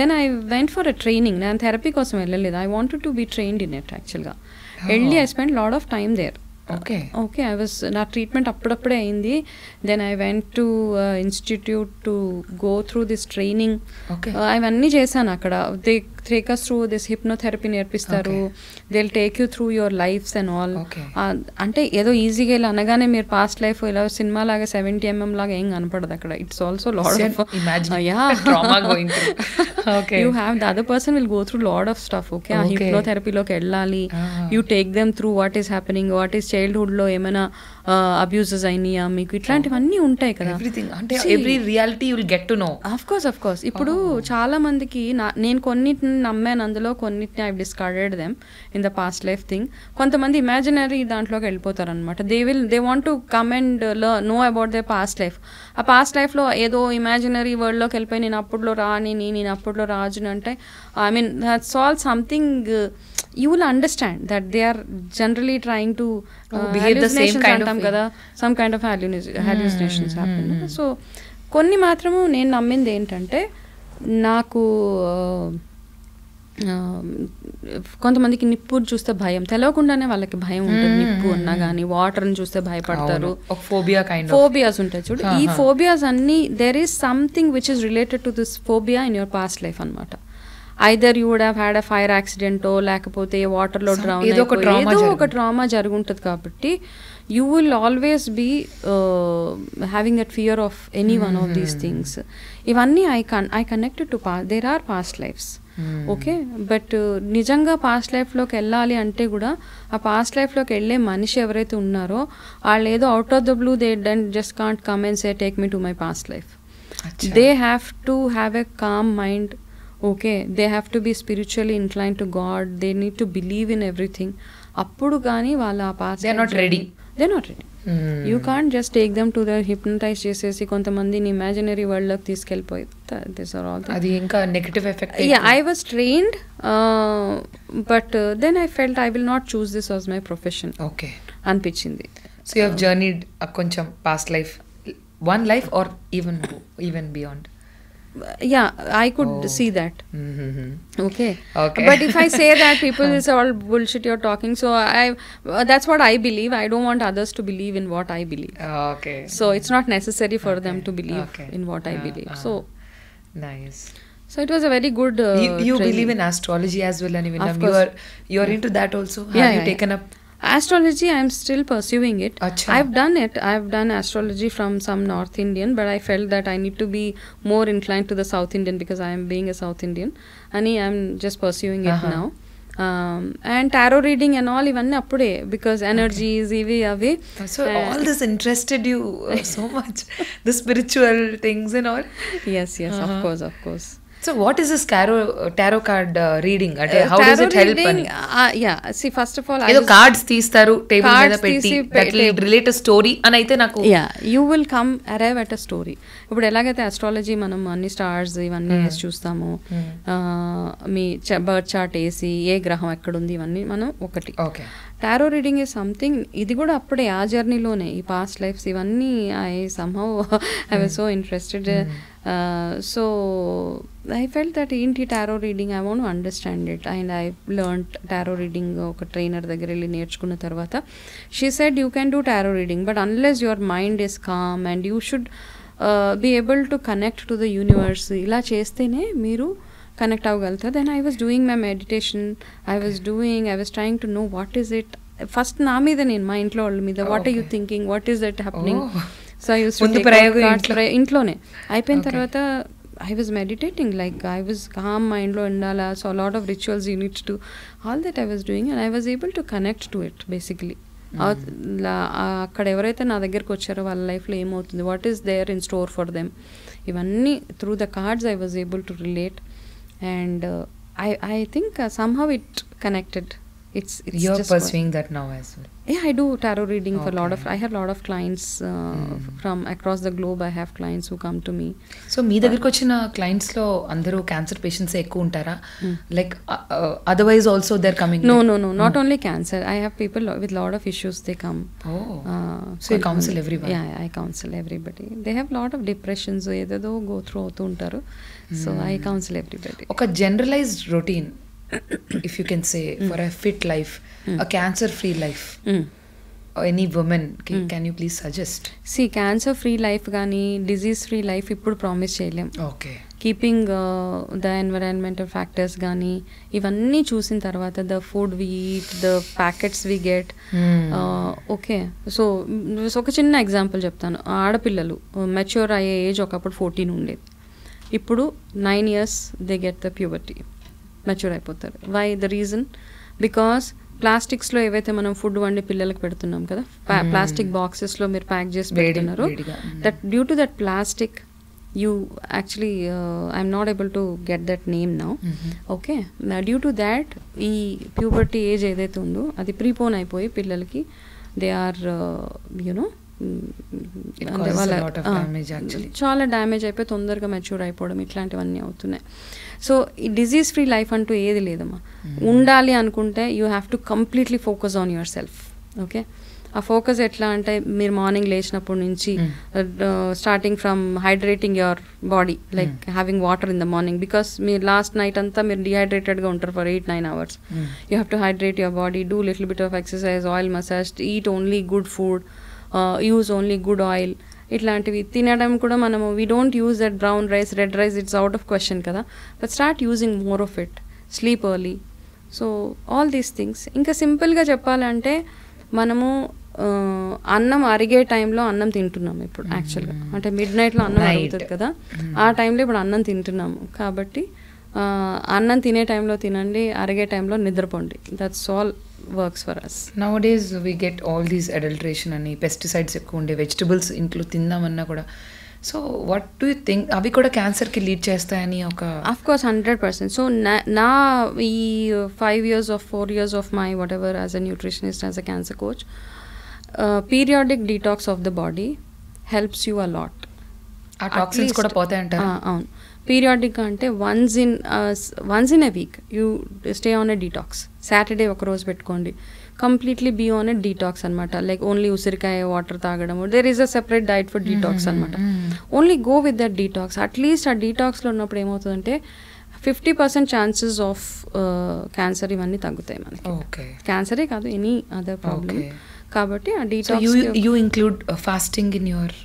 Then I went for a training. నేను థెరపీ కోసం వెళ్ళలేదు, I wanted to be trained in it యాక్చువల్గా. వెళ్ళి I spend lot of time there. Okay, I was, నా ట్రీట్మెంట్ అప్పుడప్పుడే అయింది. Then I went to institute to go through this training. అవన్నీ చేశాను అక్కడ. They take us through this hypnotherapy నేర్పిస్తారు. they'll take you through your lives and all. అంటే ఏదో ఈజీగా ఇలా అనగానే మీరు పాస్ట్ లైఫ్ ఇలా సినిమా లాగా 70mm లాగా ఏం కనపడదు అక్కడ. It's also lot of trauma going through. You have the other person will go through lot of stuff. Okay, ఆ హిప్నోథెరపీలోకి వెళ్ళాలి. you take them through what is happening, what is childhood లో ఏమైనా abuses అయినాయా మీకు, ఇట్లాంటివన్నీ ఉంటాయి కదా. అంటే every reality you will get to know. Of course ఇప్పుడు చాలా మందికి నేను కొన్నిటిని నమ్మాను, అందులో కొన్నిటిని I discarded them in the past life thing. కొంతమంది ఇమాజినరీ దాంట్లోకి వెళ్ళిపోతారు అనమాట. They want to come and know about they past life. ఆ పాస్ట్ లైఫ్లో ఏదో ఇమాజినరీ వరల్డ్లోకి వెళ్ళిపోయి నేను అప్పుడులో రాని, నేను అప్పుడులో రాజుని అంటే, I mean that's all something you will understand that they are generally trying to behave the same kind of kada, some kind of hallucinations happen. So కొన్ని మాత్రము నేను నమ్మింది ఏంటంటే, నాకు కొంతమందికి నిప్పు చూస్తే భయం, తెలియకుండానే వాళ్ళకి భయం ఉంటుంది. నిప్పు అన్నా కానీ వాటర్ని చూస్తే భయపడతారు. ఫోబియాస్ ఉంటాయి చూడు. ఈ ఫోబియాస్ అన్ని there is something which is related to this phobia in your past life అనమాట. Either you would have had a fire యాక్సిడెంటో, లేకపోతే వాటర్లో డ్రౌన్ ఏదో ఒక ట్రామా జరుగుంటుంది. కాబట్టి you will always be having that fear of any one of these things. ఇవన్నీ I connected to their are past lives. Okay, but నిజంగా past లైఫ్లోకి వెళ్ళాలి అంటే కూడా ఆ పాస్ట్ లైఫ్లోకి వెళ్ళే మనిషి ఎవరైతే ఉన్నారో వాళ్ళు ఏదో out of the blue they just can't come and say take me to my past life. They have to have a calm mind. Okay they have to be spiritually inclined to God, they need to believe in everything. అప్పుడు కానీ వాళ్ళ ఆ past they are not ready. You can't just take them to the hypnotize చేసేసి కొంతమందిని imaginary world లోకి తీసుకెళ్ళిపోయి this are all అది ఇంకా negative effect. I was trained but then I felt I will not choose this was my profession okay అనిపించింది. So you have journeyed కొంచెం past life, one life or even beyond. Yeah, I could see that. Okay. But if I say that, people will say all bullshit you're talking. So that's what I believe. I don't want others to believe in what I believe. Okay. So it's not necessary for them to believe in what I believe. So nice. So it was a very good you believe in astrology as well, and even you are into that also. Have you taken up astrology? I'm still pursuing it. Achha. I've done astrology from some North Indian, but I felt that I need to be more inclined to the South Indian because I am being a South Indian, and I'm just pursuing it now. And tarot reading and all ivanni appude because energies ivi avi. So all this interested you so much, the spiritual things and all. Yes, of course. So what is this tarot card reading? How does it help? See, first of all, ఏదో cards తీస్తారు table మీద పెట్టి that will relate a story అని అయితే నాకు you will arrive at a story. ఇప్పుడు ఎలాగైతే astrology మనం అన్ని స్టార్స్ ఇవన్నీ వేసి చూస్తాము, మీ బర్త్ చార్ట్ వేసి ఏ గ్రహం ఎక్కడుంది ఇవన్నీ మనం ఒకటి. టారో రీడింగ్ ఈజ్ సంథింగ్, ఇది కూడా అప్పుడే ఆ జర్నీలోనే ఈ పాస్ట్ లైఫ్స్ ఇవన్నీ I somehow I was so interested. So I felt that ఏంటి tarot reading, I want to understand it. And I learned tarot reading ఒక ట్రైనర్ దగ్గర వెళ్ళి నేర్చుకున్న తర్వాత she said you can do tarot reading but unless your mind is calm and you should be able to connect to the universe. ఇలా చేస్తేనే మీరు connect అవ్వగలుగుతారు. Then I was doing my meditation, I was trying to know what is it. First నా మీద నేను మా ఇంట్లో వాళ్ళ మీద what are you thinking, what is that happening. So I use to ఇంట్లోనే అయిపోయిన తర్వాత I was meditating, like I was calm mind lo undala, so a lot of rituals you need to do, all that I was doing and I was able to connect to it basically. అక్కడ ఎవరైతే నా దగ్గరకు వచ్చారో వాళ్ళ లైఫ్లో ఏమవుతుంది, what is there in store for them, ఇవన్నీ through the cards I was able to relate and I think somehow it connected. It's you're pursuing that now as well. Yeah, I do tarot reading for I have a lot of clients from across the globe. I have clients who come to me. So మీ దగ్గరికి వచ్చిన clients లో అందరూ cancer patients ఎక్కువ ఉంటారా? Like otherwise also they're coming? No, not only cancer. I have people with lot of issues, they come. So you counsel everyone? Yeah, I counsel everybody. They have lot of depressions, ఏదేదో go through అవుతూ ఉంటారు. So I counsel everybody. ఒక generalized routine if you can say for a fit life, a cancer free life, any woman can you please suggest? See, cancer free life gaani disease free life ippudu promise cheyalem. Okay. Keeping the environmental factors gaani ivanni chusin tarvata, the food we eat, the packets we get, okay. So oka chinna example cheptanu. Aadapillalu mature aye age okappudu 14 undedi, ippudu 9 years they get the puberty, mature అయిపోతారు. Why the reason? Because ప్లాస్టిక్స్లో ఏవైతే మనం food వండి పిల్లలకు పెడుతున్నాం కదా, plastic బాక్సెస్లో మీరు pack చేసి పెడుతున్నారు, that due to that plastic you actually I'm not able to get that name now. Okay, due to that ఈ ప్యూబర్టీ ఏజ్ ఏదైతే ఉందో అది ప్రీపోన్ అయిపోయి పిల్లలకి దే ఆర్ యునో చాలా డ్యామేజ్ అయిపోయి తొందరగా మెచ్యూర్ అయిపోవడం ఇట్లాంటివన్నీ అవుతున్నాయి. సో ఈ డిజీజ్ ఫ్రీ లైఫ్ అంటూ ఏది లేదమ్మా. ఉండాలి అనుకుంటే you have to completely focus on your self. Okay, ఆ ఫోకస్ ఎట్లా అంటే మీరు మార్నింగ్ లేచినప్పటి నుంచి starting from hydrating your body, like having water in the morning, because మీరు లాస్ట్ నైట్ అంతా మీరు డిహైడ్రేటెడ్గా ఉంటారు for 8-9 hours. You have to hydrate your body, do little bit of exercise, oil massage, eat only good food, use only good oil. ఇట్లాంటివి తినడం కూడా మనము we don't use that brown rice, red rice, it's out of question కదా, but start using more of it. Sleep early. So all these things. ఇంకా సింపుల్గా చెప్పాలంటే మనము అన్నం అరిగే టైంలో అన్నం తింటున్నాము ఇప్పుడు యాక్చువల్గా, అంటే మిడ్ నైట్లో అన్నం అరుగుతుంది కదా, ఆ టైంలో ఇప్పుడు అన్నం తింటున్నాము. కాబట్టి అన్నం తినే టైంలో తినండి, అరిగే టైంలో నిద్రపోండి. That's all works for us. Nowadays we get all these adulteration and pesticides ఎక్కువ ఉండే వెజిటబుల్స్ ఇంట్లో తిందామన్నా కూడా so what do you think అవి కూడా క్యాన్సర్కి లీడ్ చేస్తాయని ఒక Of course, 100%. So, na we 5 years or 4 years of my whatever as a nutritionist, as a cancer coach, periodic detox of the body helps you a lot. ఆ toxins కూడా పోతాయి అంటారు. అవును, పీరియాడిక్ అంటే once in a week you stay on a detox. Saturday ఒక రోజు పెట్టుకోండి, completely be on a detox అనమాట. లైక్ ఓన్లీ ఉసిరికాయ వాటర్ తాగడము, there is a separate diet for detox అనమాట. Only go with that detox. At least ఆ డీటాక్స్లో ఉన్నప్పుడు ఏమవుతుందంటే 50% ఛాన్సెస్ ఆఫ్ క్యాన్సర్ ఇవన్నీ తగ్గుతాయి మనకి. క్యాన్సరే కాదు, ఎనీ అదర్ ప్రాబ్లమ్. కాబట్టి ఆ detox you include fasting in your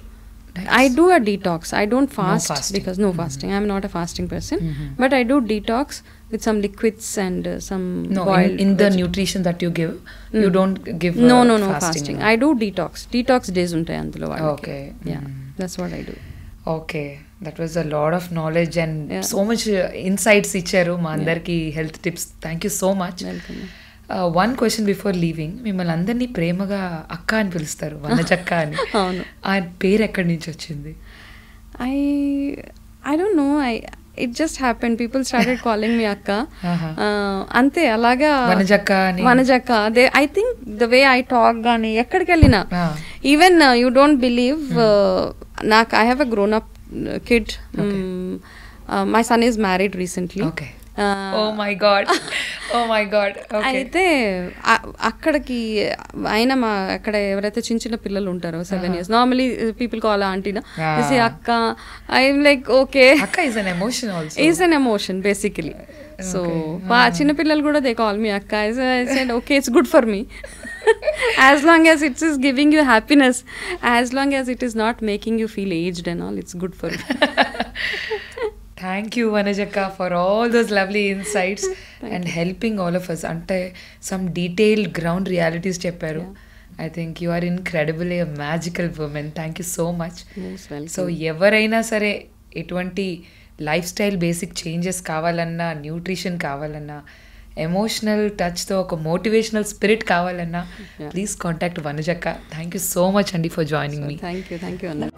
I do a detox. I don't fast, because no fasting. I'm not a fasting person, but I do detox with some liquids and some boiled. In the nutrition that you give, you don't give no fasting. I do detox days untai andulo valaki. Okay. Yeah, that's what I do. Okay, that was a lot of knowledge and so much insights icharu ma andarki health tips. Thank you so much. Welcome. One question before leaving, మిమ్మల్ని అందరినీ ప్రేమగా అక్క అని పిలుస్తారు, వనజక్క అని. అవును, ఆ పేరు ఎక్కడి నుంచి వచ్చింది? I don't know. It just happened. People started calling me akka. అంతే, అలాగా వనజక్క. I think the way I talk గానీ ఎక్కడికి వెళ్ళినా, ఈవెన్ you don't believe, నాకు I have a grown up kid. My son is married recently. Okay. Oh my god. అయితే అక్కడికి ఆయన అక్కడ ఎవరైతే చిన్న చిన్న పిల్లలు ఉంటారో 7 years, నార్మలీ పీపుల్ కాల్ ఆంటీనా, అక్క. ఐఎమ్ లైక్ ఓకే, అక్క is an emotion also. is an emotion basically. So చిన్న పిల్లలు కూడా they call me akka. I said okay, it's good for me. As long as it is giving you happiness, as long as it is not making you feel aged and all, it's good for me. Thank you, Vanajaka, for all those lovely insights and helping all of us. Ante some detailed ground realities chepparu. I think you are incredibly a magical woman. Thank you so much. Most welcome. So ఎవరైనా సరే ఎటువంటి life style basic changes కావాలన్నా, nutrition కావాలన్నా, emotional టచ్తో ఒక motivational spirit కావాలన్నా, please contact వనజక్క. Thank you so much అండి for joining me. Thank you, Anna.